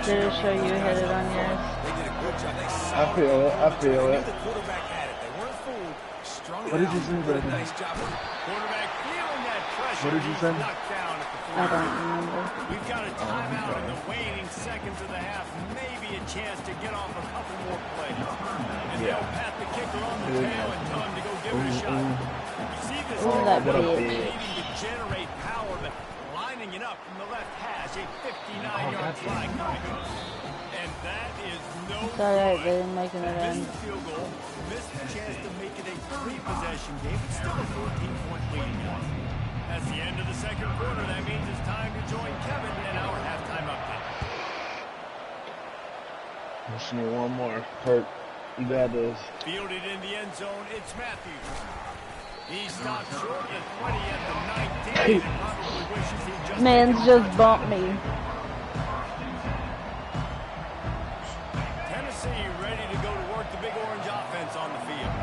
Speaker 6: Did it show you hit it on yours?
Speaker 3: They did a good job. They saw
Speaker 1: I feel it. I feel
Speaker 3: They knew
Speaker 1: it.
Speaker 3: the quarterback had it. They weren't fooled. Strung it
Speaker 1: What did
Speaker 3: out.
Speaker 1: you say,
Speaker 3: Did a
Speaker 1: brother?
Speaker 3: nice job.
Speaker 8: Quarterback feeling that
Speaker 3: possession.
Speaker 5: What did you
Speaker 3: He's
Speaker 5: say?
Speaker 3: knocked down at the
Speaker 6: I
Speaker 3: 40.
Speaker 6: don't remember.
Speaker 3: We've got a timeout in the waning seconds of the half. Maybe a chance to get off a couple more plays. And they'll pat the kicker on the tail and tell him to go give it a shot. You see this
Speaker 6: Ooh,
Speaker 3: kicker
Speaker 6: that
Speaker 3: needing
Speaker 6: bitch.
Speaker 3: to generate power, but lining it up from the left hash, a 59-yard flag coming. And that is no
Speaker 6: It's alright,
Speaker 3: good.
Speaker 6: they didn't make it
Speaker 3: Missed
Speaker 6: in.
Speaker 3: field goal, missed the chance to make it a three-possession game, but still a 14-point lead. That's the end of the second quarter. That means it's time to join Kevin in our halftime update.
Speaker 1: Just need one more. Hurt. You got this.
Speaker 3: Fielded in the end zone, it's Matthews. He stopped short at 20 at the 19 and probably wishes he just
Speaker 6: Man's just bumped me.
Speaker 3: Tennessee ready to go to work the big orange offense on the field.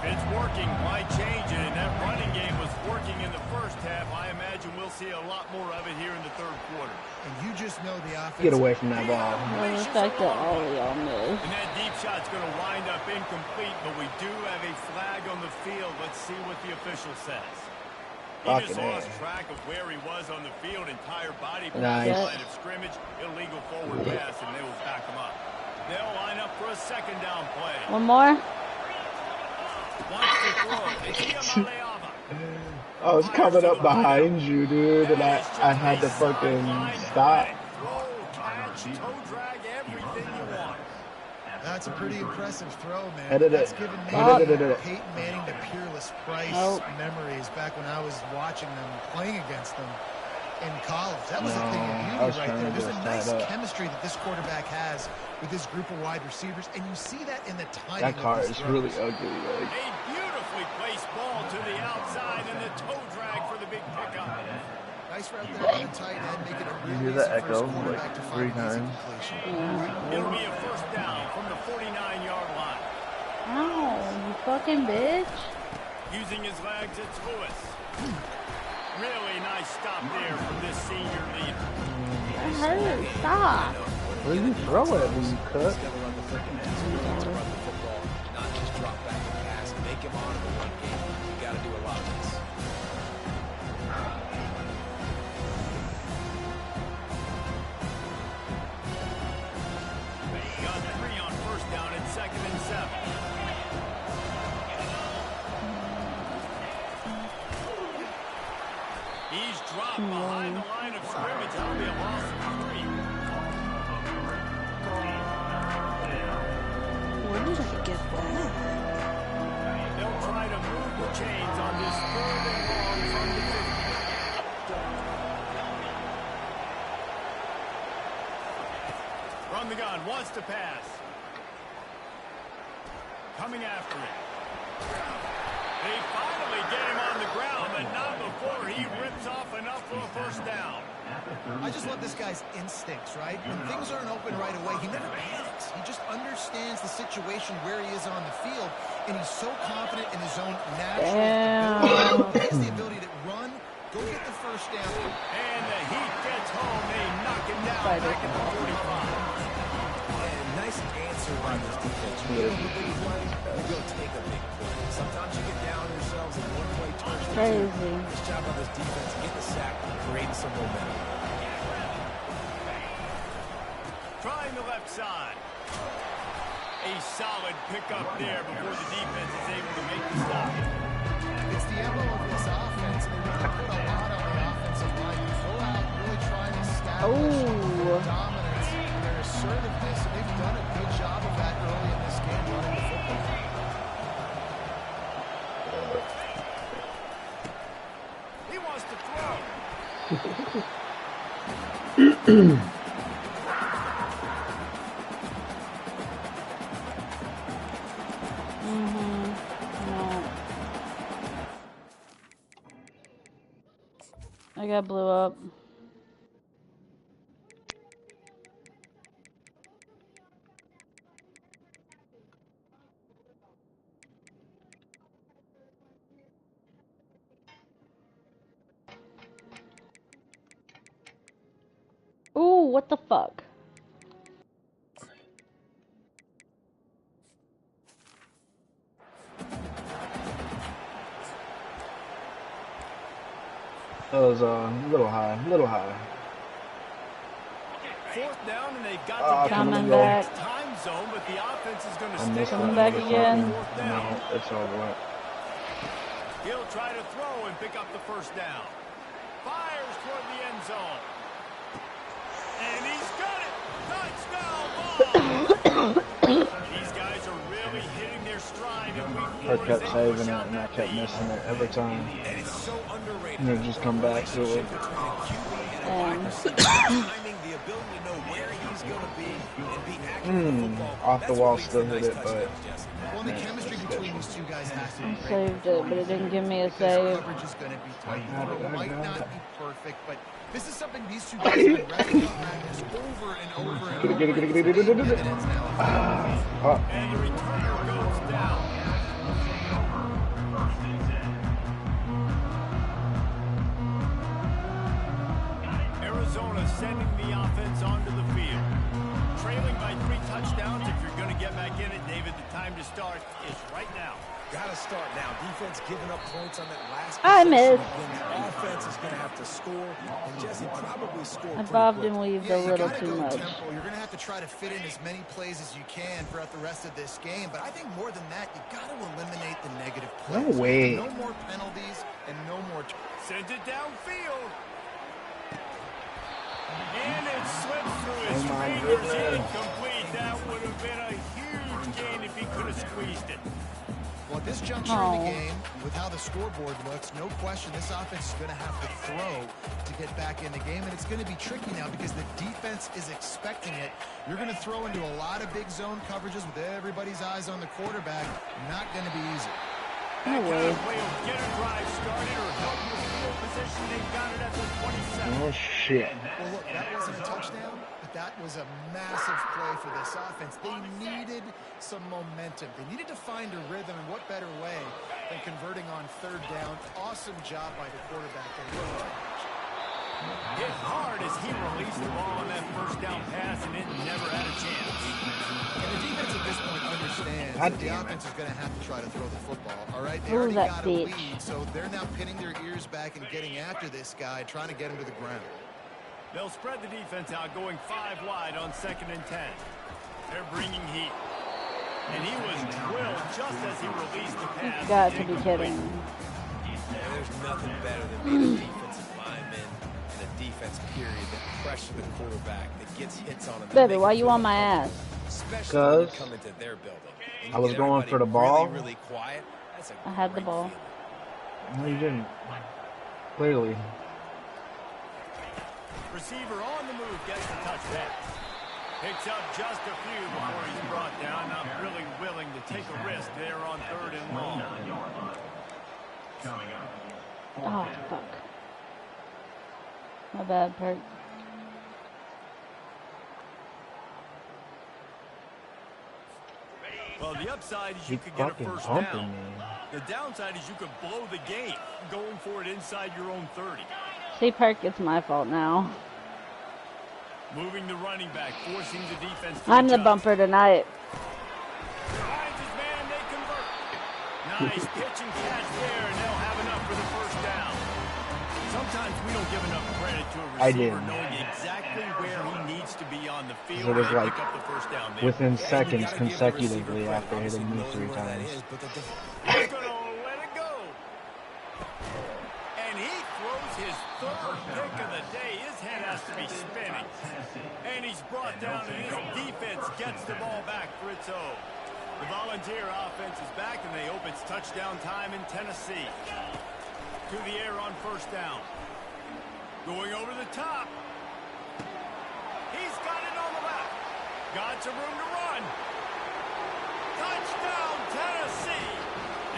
Speaker 3: If it's working, why change it? And that running game was working in the first half. I imagine we'll see a lot more of it here in the third quarter.
Speaker 4: And you just know the offense.
Speaker 1: Get away from that ball.
Speaker 6: Well, the fact that all of y'all missed.
Speaker 3: And that deep shot's going to wind up incomplete, but we do have a flag on the field. Let's see what the official says. He just lost track of where he was on the field. Entire body
Speaker 1: Nice.
Speaker 3: line of scrimmage, illegal forward pass, and they will back him up. They'll line up for a second down play.
Speaker 6: One more.
Speaker 3: Wants to throw. It's Iamaleava.
Speaker 1: I was coming up behind you, dude, and I had to fucking stop.
Speaker 3: Throw, catch, toe drag, everything you want.
Speaker 4: That's a pretty impressive throw, man.
Speaker 1: Edit it.
Speaker 4: That's given me
Speaker 1: Edit it.
Speaker 4: Peyton Manning to Peerless Price memories back when I was watching them, playing against them in college. That was a thing of beauty right there. There's a nice chemistry that this quarterback has with this group of wide receivers, and you see that in the timing.
Speaker 1: That car
Speaker 4: of
Speaker 1: is
Speaker 4: these
Speaker 1: really
Speaker 4: throws.
Speaker 1: ugly. Like.
Speaker 3: A beautifully placed ball to the outside and the toe drag for the big pickup.
Speaker 4: Nice route there on the tight end, making it
Speaker 5: You
Speaker 4: really
Speaker 5: hear
Speaker 4: easy
Speaker 5: that
Speaker 4: for his
Speaker 5: echo
Speaker 4: quarterback
Speaker 5: like
Speaker 4: to
Speaker 5: 3
Speaker 4: find an easy
Speaker 5: times?
Speaker 4: completion.
Speaker 3: It'll be a first down from the 49-yard line.
Speaker 6: Ow, you fucking bitch.
Speaker 3: Using his legs, it's Lewis. Really nice stop there from this senior leader.
Speaker 6: That hurt. Stop.
Speaker 1: Where do you throw it when you cut?
Speaker 3: Got to run the freaking pass. Got to run the football, not just drop back and pass. Make him on in the run game. You got to do a lot of this. Got 3 on first down and 2nd and 7. He's dropped behind the line of scrimmage. That'll be a loss of 3.
Speaker 2: When did I get that?
Speaker 3: They'll try to move the chains on this 3rd and long from the 50. From the gun, wants to pass. Coming after it. They finally get him on the ground, but not before he rips off enough for a first down.
Speaker 4: I just love this guy's instincts, right? When things aren't open right away, he never panics. He just understands the situation where he is on the field, and he's so confident in his own natural ability. He has the ability to run, go get the first down.
Speaker 3: And the Heat gets home. They knock him down back at the 45. And nice answer by this defense. You get a big play, you go take a big play. Sometimes you get down yourselves in one play turns.
Speaker 6: Crazy.
Speaker 3: Nice job by this defense getting the sack, creating some momentum. Trying the left side. A solid pickup there before the defense is able to make the stop.
Speaker 4: It's the MO of this offense. They really put a lot on the offensive line. You go out really trying to establish their dominance and their assertiveness, and they've done a good job of that early in this game running the football.
Speaker 3: He wants to throw.
Speaker 6: No. I got blew up. Ooh, what the fuck?
Speaker 1: That was a little high, little high.
Speaker 3: Fourth down, and they've got to get
Speaker 6: Coming
Speaker 3: into the
Speaker 6: back.
Speaker 3: next time zone, but the offense is going to
Speaker 1: I
Speaker 3: stay
Speaker 1: missed
Speaker 3: on
Speaker 6: Coming
Speaker 1: that
Speaker 6: back
Speaker 1: for
Speaker 3: the
Speaker 6: again.
Speaker 3: fourth down.
Speaker 1: No, it's all right.
Speaker 3: He'll try to throw and pick up the first down. Fires toward the end zone. And he's got it. Touchdown ball. These guys are really hitting their stride.
Speaker 1: I kept saving it and I kept missing it every time.
Speaker 3: And it's so underrated.
Speaker 1: And it just come back to it.
Speaker 3: Timing, the ability to know where he's going to be and be accurate with football.
Speaker 1: Off the wall still hit it, but
Speaker 4: Well, the chemistry between these two guys has to be great.
Speaker 6: Saved it, but it didn't give me a
Speaker 4: Because
Speaker 6: save.
Speaker 4: coverage is going to be tight. It might not be perfect, but this is something these two guys have been wrestling in practice over and over and over.
Speaker 1: Get it.
Speaker 3: And the returner goes down. Arizona sending the offense onto the field. Trailing by 3 touchdowns. If you're going to get back in it, David, the time to start is right now. Got to start now. Defense giving up points on that last
Speaker 6: I
Speaker 3: possession.
Speaker 6: missed.
Speaker 3: Then the offense is going to have to score, and Jesse probably scored
Speaker 6: I
Speaker 3: pretty
Speaker 6: bobbed
Speaker 3: quick.
Speaker 6: and weaved
Speaker 4: Yeah,
Speaker 6: a
Speaker 4: you
Speaker 6: little
Speaker 4: gotta
Speaker 6: too
Speaker 4: go
Speaker 6: much.
Speaker 4: tempo. You're going to have to try to fit in as many plays as you can throughout the rest of this game. But I think more than that, you got to eliminate the negative
Speaker 1: No
Speaker 4: plays.
Speaker 1: way.
Speaker 4: No more penalties and no more.
Speaker 3: Sends it downfield. And it slips through his
Speaker 1: Oh my
Speaker 3: fingers.
Speaker 1: goodness.
Speaker 3: Incomplete. That would have been a huge gain if he could have squeezed it.
Speaker 4: Well, at this juncture in the game, with how the scoreboard looks, no question this offense is going to have to throw to get back in the game. And it's going to be tricky now because the defense is expecting it. You're going to throw into a lot of big zone coverages with everybody's eyes on the quarterback. Not going to be easy.
Speaker 6: No way.
Speaker 3: Will get a drive started or help your field position. They've got it at the 27.
Speaker 1: oh shit.
Speaker 4: Well, look, that wasn't a touchdown, but that was a massive play for this offense. They needed some momentum. They needed to find a rhythm, and what better way than converting on 3rd down. Awesome job by the quarterback. They really
Speaker 3: Hit hard as he released the ball on that first down pass, and it never had a chance.
Speaker 4: And the defense at this point understands
Speaker 1: God
Speaker 4: that the
Speaker 1: damn it.
Speaker 4: offense is going to have to try to throw the football. All right, they
Speaker 6: Who
Speaker 4: already
Speaker 6: was that
Speaker 4: got a
Speaker 6: bitch?
Speaker 4: lead, so they're now pinning their ears back and getting after this guy, trying to get him to the ground.
Speaker 3: They'll spread the defense out, going 5 wide on 2nd and 10. They're bringing heat. And he was drilled just as he released the pass.
Speaker 6: Got to be kidding.
Speaker 3: There's nothing better than being a defensive lineman and a defense period that pressure the quarterback, that gets hits on him.
Speaker 6: Baby, why you on my ass?
Speaker 3: Especially when you
Speaker 1: 'Cause
Speaker 3: come into their building. And
Speaker 1: I
Speaker 3: you
Speaker 1: was
Speaker 3: get
Speaker 1: going
Speaker 3: everybody
Speaker 1: for the ball.
Speaker 3: Really, really quiet. That's a
Speaker 6: I had the
Speaker 3: great
Speaker 6: ball.
Speaker 3: feeling.
Speaker 1: No, you didn't. Clearly.
Speaker 3: Receiver on the move gets the touchdown. Picks up just a few before he's brought down. Not really willing to take a risk there on 3rd and long.
Speaker 6: Oh, fuck. My bad, Perk.
Speaker 3: Well, the upside is you
Speaker 1: Keep
Speaker 3: could get a
Speaker 1: fucking
Speaker 3: first
Speaker 1: pumping
Speaker 3: down.
Speaker 1: me.
Speaker 3: The downside is you could blow the game going for it inside your own 30.
Speaker 6: See, Perk, it's my fault now.
Speaker 3: Moving the running back, forcing the defense to
Speaker 6: I'm the
Speaker 3: adjust.
Speaker 6: bumper tonight.
Speaker 3: Finds his man, they convert. Nice pitch and catch there, and they'll have enough for the first down. Sometimes we don't give enough credit to a
Speaker 1: I
Speaker 3: receiver
Speaker 1: did.
Speaker 3: knowing exactly where he needs to be on the field.
Speaker 1: It was
Speaker 3: and
Speaker 1: like
Speaker 3: pick up the first down there.
Speaker 1: within
Speaker 3: And you
Speaker 1: seconds
Speaker 3: gotta give the
Speaker 1: consecutively
Speaker 3: receiver
Speaker 1: after
Speaker 3: credit.
Speaker 1: hitting me
Speaker 3: Obviously
Speaker 1: 3
Speaker 3: knows where that
Speaker 1: times.
Speaker 3: is, but he's gonna let it go. And he throws his 3rd pick of the day. His head has to be spinning. And he's brought down, and his defense gets the ball back for its own. The Volunteer offense is back, and they hope it's touchdown time in Tennessee. To the air on 1st down. Going over the top. He's got it on the left. Got some room to run. Touchdown, Tennessee.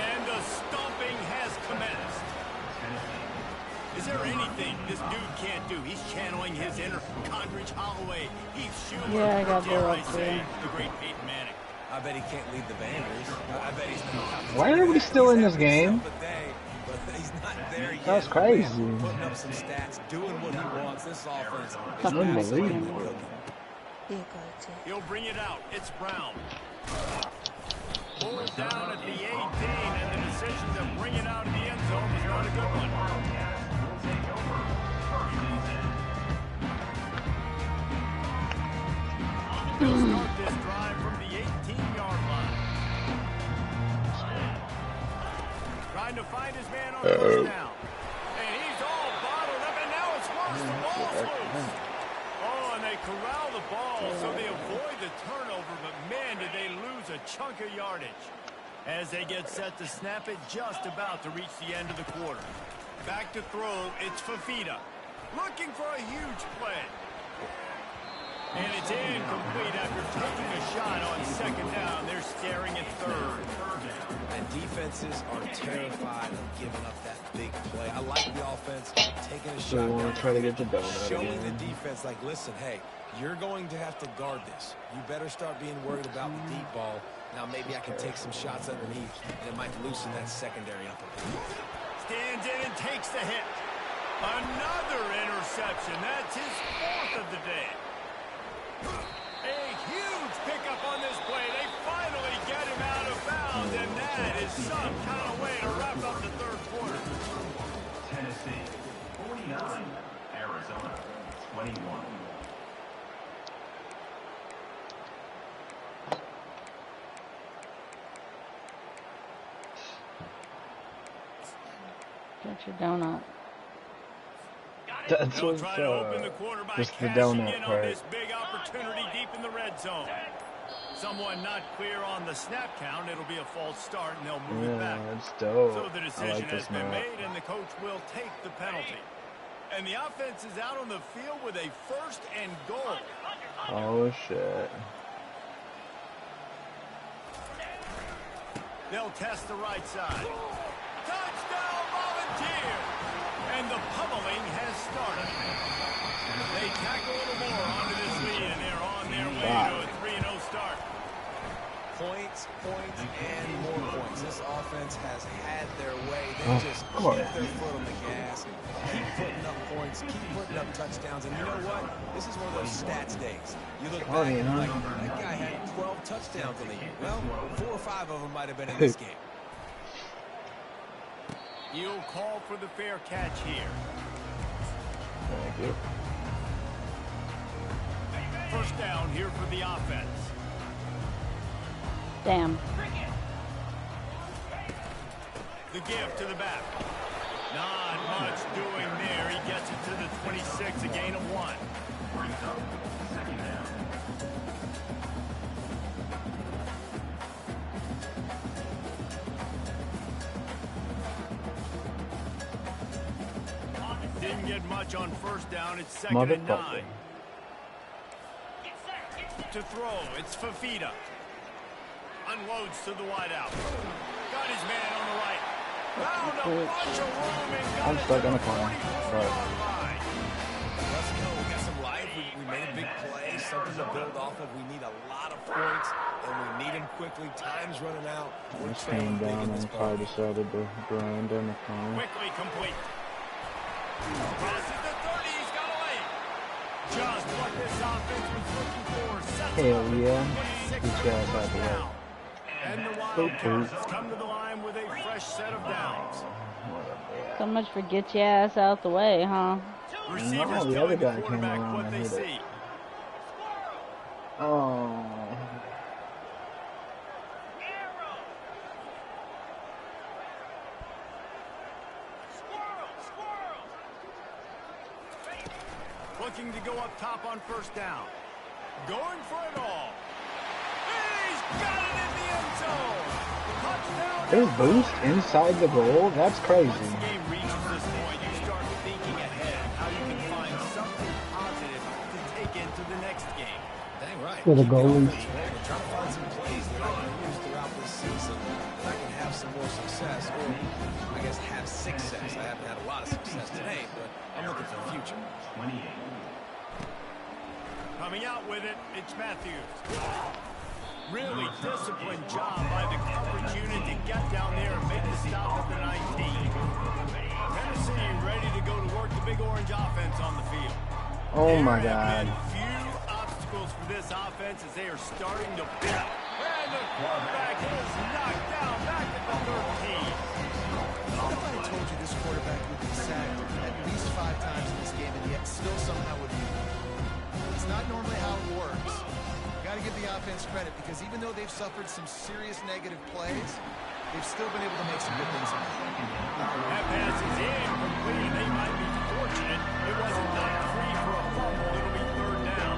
Speaker 3: And the stomping has commenced. Is there anything this dude can't do? He's channeling his inner Condridge Holloway. He's Schumer.
Speaker 6: Yeah, I got
Speaker 3: dare
Speaker 6: Bill
Speaker 3: I
Speaker 6: up
Speaker 3: say,
Speaker 6: there.
Speaker 3: the great Peyton Manning. I bet he can't lead the Vandals. I bet he's not.
Speaker 1: Why are we still in this game?
Speaker 3: But he's not there yet.
Speaker 1: That's crazy.
Speaker 3: Putting up some stats, doing what he wants. This offense is
Speaker 6: Fucking
Speaker 1: Unbelievable.
Speaker 3: He'll bring it out. It's Brown. Pulled down at the 18, and the decision to bring it out of the end zone was not a good one. They'll start this drive from the 18-yard line. Trying to find his man on first down. And he's all bottled up, and now it's worse. The ball's loose. Oh, and they corral the ball, so they avoid the turnover, but man, did they lose a chunk of yardage. As they get set to snap it, just about to reach the end of the quarter. Back to throw, it's Fafita. Looking for a huge play. And it's incomplete after taking a shot on second down. They're staring at third. And defenses are terrified of giving up that big play. I like the offense taking a shot.
Speaker 1: They want to try to get the donut
Speaker 3: Showing
Speaker 1: again.
Speaker 3: the defense, like, listen, hey, you're going to have to guard this. You better start being worried about the deep ball. Now maybe I can take some shots underneath, and it might loosen that secondary up a bit.
Speaker 8: Stands in and takes the hit. Another interception. That's his fourth of the day. A huge pickup on this play. They finally get him out of bounds, and that is some kind of way to wrap up the third quarter.
Speaker 10: Tennessee, 49. Arizona, 21.
Speaker 6: Get your donut.
Speaker 1: That's
Speaker 8: They'll
Speaker 1: what's
Speaker 8: try to open the quarter by
Speaker 1: just the
Speaker 8: cashing
Speaker 1: donut
Speaker 8: in on
Speaker 1: part.
Speaker 8: this big opportunity deep in the red zone. Someone not clear on the snap count. It'll be a false start, and they'll move it back.
Speaker 1: Yeah, it's dope.
Speaker 8: So the
Speaker 1: I
Speaker 8: decision
Speaker 1: like
Speaker 8: has
Speaker 1: this
Speaker 8: been
Speaker 1: map.
Speaker 8: made, and the coach will take the penalty. And the offense is out on the field with a first and goal.
Speaker 1: Oh shit.
Speaker 8: They'll test the right side. Touchdown, Volunteer! And the pummeling has started. They tack a little more onto this lead, and they're on their way to a 3-0 start.
Speaker 3: Points, and more points. This offense has had their way. They just keep their foot on the gas, keep putting up points, keep putting up touchdowns. And you know what? This is one of those stats days. You look back and you're like, that guy had 12 touchdowns in the year. Well, 4 or 5 of them might have been in this game.
Speaker 8: You'll call for the fair catch here.
Speaker 1: Thank you.
Speaker 8: First down here for the offense.
Speaker 6: Damn.
Speaker 8: The give to the back. Not much doing there. He gets it to the 26, a gain of 1.
Speaker 10: Brings up second down.
Speaker 8: Didn't get much on first down. It's second and 9. To throw, it's Fafita. Unloads to the wideout. Got his man on the right. Found a bunch of room and got
Speaker 1: I'm
Speaker 8: it
Speaker 1: stuck
Speaker 8: to
Speaker 1: on
Speaker 8: the
Speaker 1: the corner.
Speaker 8: 44-yard line.
Speaker 3: Let's go. We got some life. We made a big play, something to build off of. We need a lot of points, and we need them quickly. Time's running out. We're
Speaker 1: Just came
Speaker 3: trailing big
Speaker 1: down
Speaker 3: in this
Speaker 1: and Carr
Speaker 3: ball.
Speaker 1: decided to grind in the corner.
Speaker 8: Quickly complete. Crosses the 30. He's got a lane. Just what this offense was looking for. Sets
Speaker 1: Hell
Speaker 8: up
Speaker 1: yeah.
Speaker 8: the 26
Speaker 1: These guys have the
Speaker 8: down.
Speaker 1: way.
Speaker 8: And the Wildcats come to the line with a fresh set of downs.
Speaker 6: So much for get your ass out the way, huh?
Speaker 8: Receivers
Speaker 1: No, the
Speaker 8: telling
Speaker 1: other
Speaker 8: the
Speaker 1: guy came
Speaker 8: quarterback
Speaker 1: around
Speaker 8: what
Speaker 1: and
Speaker 8: they
Speaker 1: hit it.
Speaker 8: see.
Speaker 1: Oh.
Speaker 8: Looking to go up top on first down. Going for it all. He's got it in the end zone. Touchdown.
Speaker 1: There's boost inside the goal? That's crazy.
Speaker 8: Once the game reaches this point, you start thinking ahead, how you can find something positive to take into the next game.
Speaker 3: Dang right.
Speaker 9: For the
Speaker 3: Keep
Speaker 9: goalies.
Speaker 3: offense rolling. Try to find some plays that I can use throughout this season that I can have some more success, or I guess have success. I haven't had a lot of success today, but I'm looking for the future.
Speaker 10: 28.
Speaker 8: Coming out with it, it's Matthews. Really disciplined job by the coverage unit to get down there and make the stop at the 19. Tennessee ready to go to work the big orange offense on the field.
Speaker 1: Oh my
Speaker 8: There
Speaker 1: God.
Speaker 8: have been few obstacles for this offense as they are starting to build. And the quarterback is knocked down back at the 13.
Speaker 4: What if I told you this quarterback would be sacked at least 5 times in this game and yet still somehow would be? It's not normally how it works. Guys the offense credit because even though they've suffered some serious negative plays, they've still been able to make some good things happen.
Speaker 3: That pass is incomplete, and they might be fortunate it wasn't knocked free for a fumble. It'll be third down.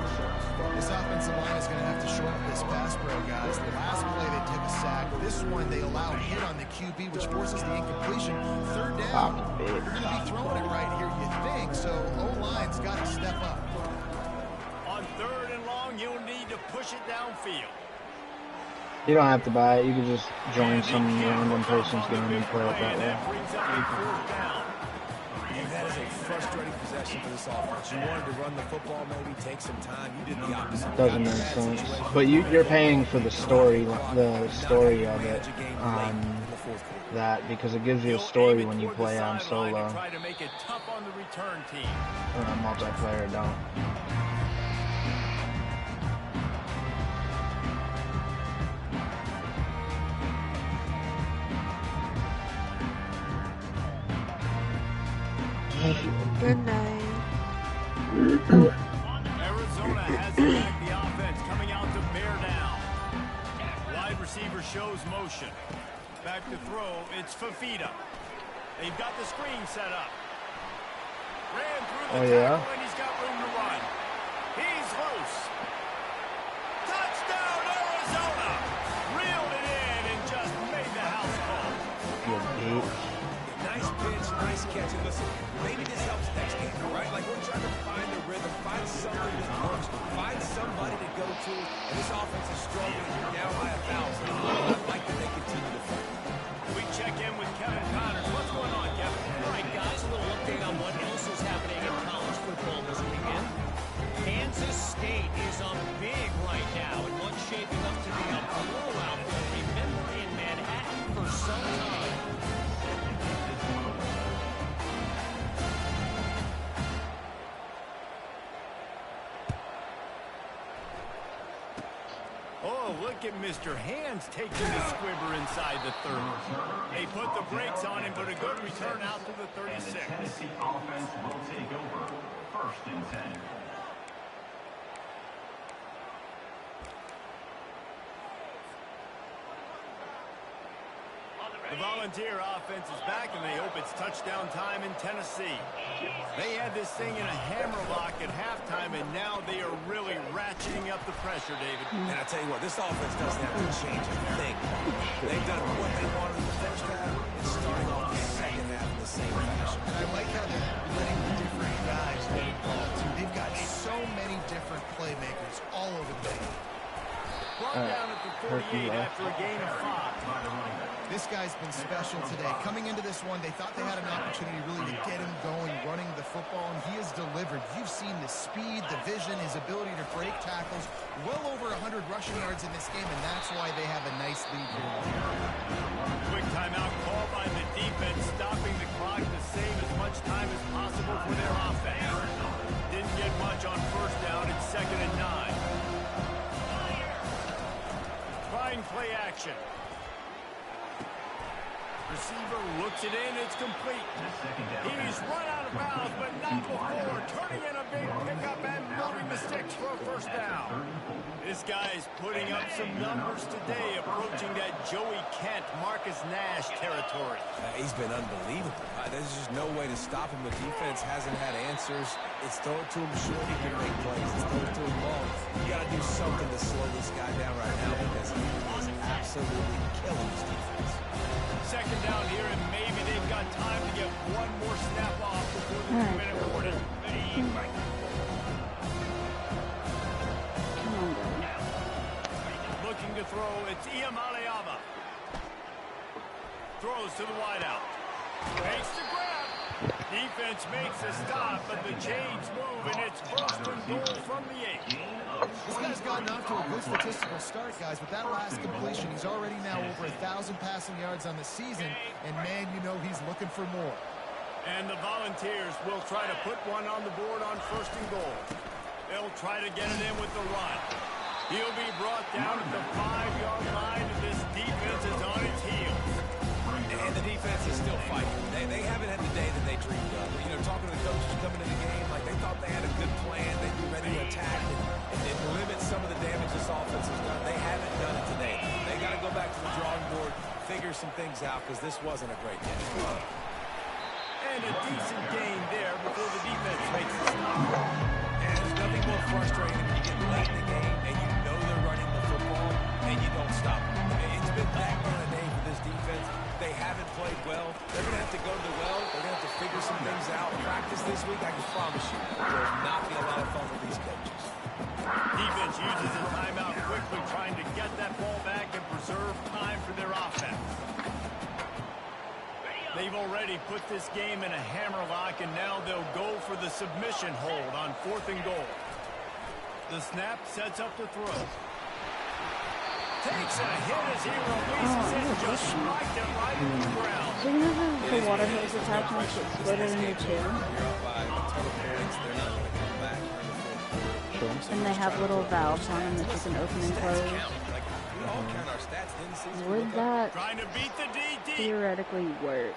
Speaker 4: This offensive line is going to have to shorten this pass pro, guys. The last play they took a sack. This one they allow a hit on the QB, which forces the incompletion. Third down, you're going to be throwing it right here, you think. So O-line's got to step up.
Speaker 3: On third and long, you'll need to push it downfield.
Speaker 1: You don't have to buy it. You can just join some random person's game and play it that way.
Speaker 3: That brings up a fourth down.
Speaker 11: And that is a frustrating possession for this offense. You wanted to run the football, maybe take some time. You did the opposite.
Speaker 1: Doesn't make sense. But you're paying for the story of it. That because it gives you a story when you play on solo.
Speaker 3: Try to make it tough on the return team.
Speaker 1: Multiplayer don't.
Speaker 2: Good night.
Speaker 3: Arizona has it back, the offense coming out to bear down. Wide receiver shows motion. Back to throw, it's Fafita. They've got the screen set up. Ran through the tackle, and he's got room to run. He's loose. Touchdown, Arizona! Reeled it in and just made the house call.
Speaker 11: Nice pitch, nice catch. And listen, maybe this helps next game, right? Like we're trying to find a rhythm, find something that works, find somebody to go to. And this offense is struggling. You're down by 1,000. I like that they continue to fight.
Speaker 3: We check in with Kevin Connors. What's going on, Kevin?
Speaker 8: All right, guys, a little update on what else is happening in college football this weekend. Kansas State is up big right now, and what's shaping up to be a blowout. Remember in Manhattan for some time.
Speaker 3: Oh, look at Mr. Hands taking the squibber inside the 30. They put the brakes on him, but a good return out to the 36.
Speaker 10: And the Tennessee offense will take over. First and 10.
Speaker 3: The Volunteer offense is back, and they hope it's touchdown time in Tennessee. They had this thing in a hammerlock at halftime, and now they are really ratcheting up the pressure, David.
Speaker 11: And I tell you what, this offense doesn't have to change a thing. They've done what they wanted in the first half and starting off the second half in the same fashion.
Speaker 4: And I like how they're letting different guys get involved, too. They've got so many different playmakers all over the field.
Speaker 3: Brought down at the 48 after a gain of 5.
Speaker 4: This guy's been special today. Coming into this one, they thought they had an opportunity really to get him going, running the football, and he has delivered. You've seen the speed, the vision, his ability to break tackles. Well over 100 rushing yards in this game, and that's why they have a nice lead here.
Speaker 3: Quick timeout call by the defense, stopping the clock to save as much time as possible for their offense. Didn't get much on first down. It's 2nd and 9. Fine play action. Receiver looks it in, it's complete. He's run out of bounds, but not before. Turning in a big pickup and moving the sticks for a first down. This guy's putting up some numbers today, approaching that Joey Kent, Marcus Nash territory.
Speaker 11: He's been unbelievable. There's just no way to stop him. The defense hasn't had answers. It's throw it to him short, he can make plays. It's throw it to him long. You got to do something to slow this guy down right now because he is absolutely killing this defense.
Speaker 3: 2nd down here, and maybe they've got time to get one more snap off before the 2-minute warning. Looking to throw, it's Iamaleava. Throws to the wideout. Makes the grab. Defense makes a stop, but the chains move, and it's 1st and goal from the 8.
Speaker 4: This guy's gotten off to a good statistical start, guys. With that last completion, he's already now over 1,000 passing yards on the season, and man, you know he's looking for more.
Speaker 3: And the Volunteers will try to put one on the board on 1st and goal. They'll try to get it in with the run. He'll be brought down at the 5-yard line, and this defense is on its heels.
Speaker 11: And the defense is still fighting. They haven't had the day that they dreamed of. You know, talking to the coaches coming into the game, like they thought they had a good plan. They'd be ready to attack and limit some of the damage this offense has figure some things out because this wasn't a great game.
Speaker 3: And a decent gain there before the defense makes the stop.
Speaker 11: And there's nothing more frustrating than when you get late in the game and you know they're running the football and you don't stop them. It's been that kind of day for this defense. They haven't played well. They're going to have to go to the well. They're going to have to figure some things out. Practice this week, I can promise you, will not be a lot of fun with these coaches.
Speaker 3: Defense uses a timeout quickly, trying to get that ball back and preserve time for their offense. They've already put this game in a hammerlock, and now they'll go for the submission hold on 4th and goal. The snap sets up the throw. Takes a hit as he releases it, just striked it right into the ground.
Speaker 6: So you know how the water hose attachments get split into two? And they have little valves on them that you can open and close. Would that theoretically work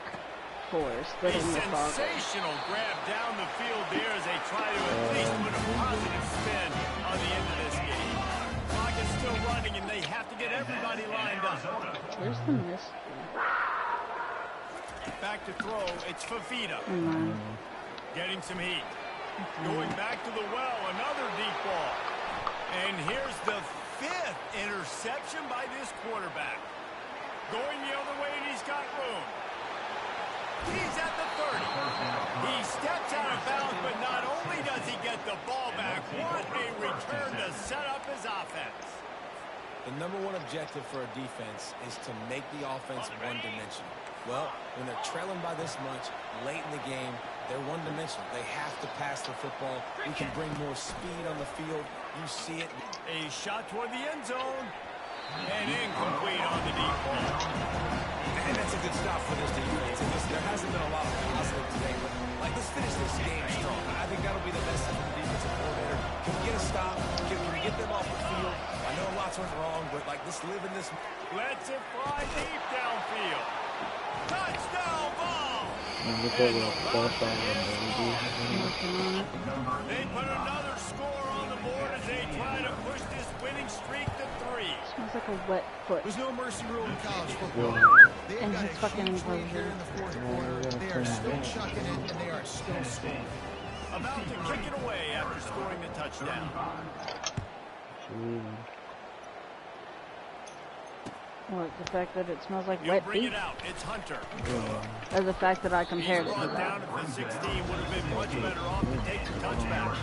Speaker 6: for splitting the fog?
Speaker 3: Sensational grab down the field there as they try to at least put a positive spin on the end of this game. Clock is still running and they have to get everybody lined up.
Speaker 6: Where's the miss?
Speaker 3: Back to throw, it's Fafita. Getting some heat. Going back to the well, another deep ball. And here's the 5th interception by this quarterback. Going the other way, and he's got room. He's at the 30. He steps out of bounds, but not only does he get the ball back, what a return to set up his offense.
Speaker 11: The number one objective for a defense is to make the offense one-dimensional. Well, when they're trailing by this much, late in the game, they're one-dimensional. They have to pass the football. We can bring more speed on the field. You see it.
Speaker 3: A shot toward the end zone. And incomplete on the deep ball.
Speaker 11: And that's a good stop for this defense. And listen, there hasn't been a lot of positive today, but let's finish this game strong. I think that'll be the message from the defensive coordinator. Can we get a stop? Can we get them off the field? I know lots went wrong, but let's live in this.
Speaker 3: Lets it fly deep downfield. Touchdown ball!
Speaker 5: Look at the stuff on
Speaker 3: They put another score on the board as they try to push this winning streak to 3.
Speaker 6: Smells like a wet foot.
Speaker 4: There's no mercy rule in college football. They've
Speaker 6: And
Speaker 4: got
Speaker 6: his
Speaker 4: a
Speaker 6: fucking
Speaker 4: huge lead here
Speaker 6: enclosure.
Speaker 4: in the 4th quarter. They are still chucking it, and they are still scoring.
Speaker 3: About to kick it away after scoring the touchdown.
Speaker 6: What, the fact that it smells like
Speaker 3: He'll
Speaker 6: wet
Speaker 3: bring
Speaker 6: feet?
Speaker 3: it out. It's Hunter.
Speaker 6: Or the fact that I compared it to
Speaker 3: Brought down
Speaker 6: that?
Speaker 3: at the 16 would have been much better off to take the touchback.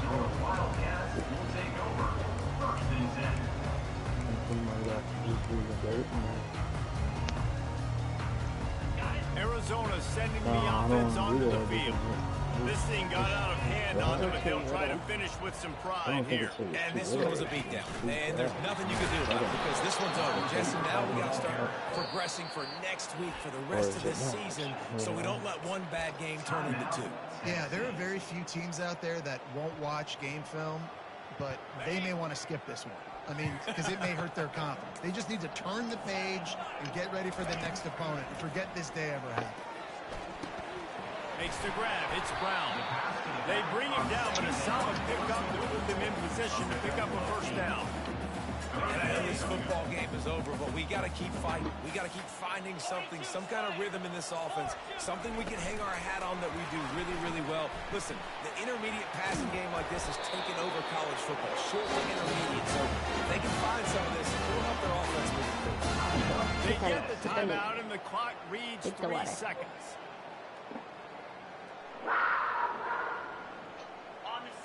Speaker 3: Arizona sending the offense onto the field. This thing got out of hand on them, but they'll try to finish with some pride here.
Speaker 11: And this one was a beatdown. And there's nothing you can do about it because this one's over. Jesse, now we got to start progressing for next week for the rest of this season so we don't let one bad game turn into 2.
Speaker 4: Yeah, there are very few teams out there that won't watch game film, but they may want to skip this one. I mean, because it may hurt their confidence. They just need to turn the page and get ready for the next opponent and forget this day ever happened.
Speaker 3: Makes the grab. It's Brown. They bring him down, but a solid pickup to put them in position to pick up a first down.
Speaker 11: And this football game is over, but we got to keep fighting. We got to keep finding something, some kind of rhythm in this offense, something we can hang our hat on that we do really, really well. Listen, the intermediate passing game like this has taken over college football, short to intermediate. So if they can find some of this, it'll help their offense moving forward.
Speaker 3: They get the timeout, and the clock reads 3 seconds.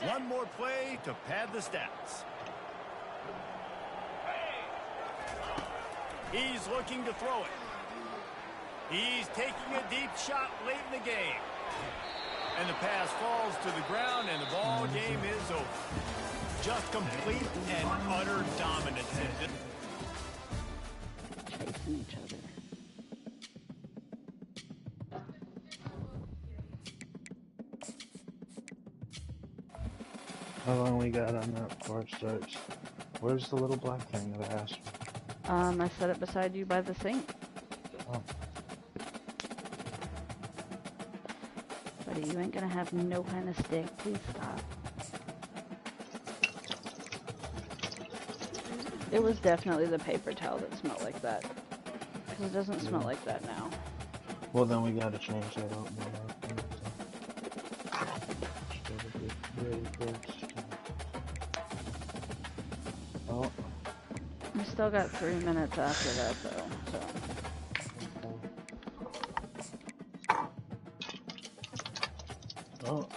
Speaker 3: One more play to pad the stats. He's looking to throw it. He's taking a deep shot late in the game. And the pass falls to the ground, and the ball game is over. Just complete and utter dominance.
Speaker 6: Chasing each other.
Speaker 5: How long we got on that before it starts? Where's the little black thing that I asked for?
Speaker 6: I set it beside you by the sink.
Speaker 5: Oh.
Speaker 6: Buddy, you ain't gonna have no kind of stick. Please stop. It was definitely the paper towel that smelled like that. it doesn't smell like that now.
Speaker 5: Well, then we gotta change that up. Oh.
Speaker 6: We still got 3 minutes after that, though, so.
Speaker 5: Oh.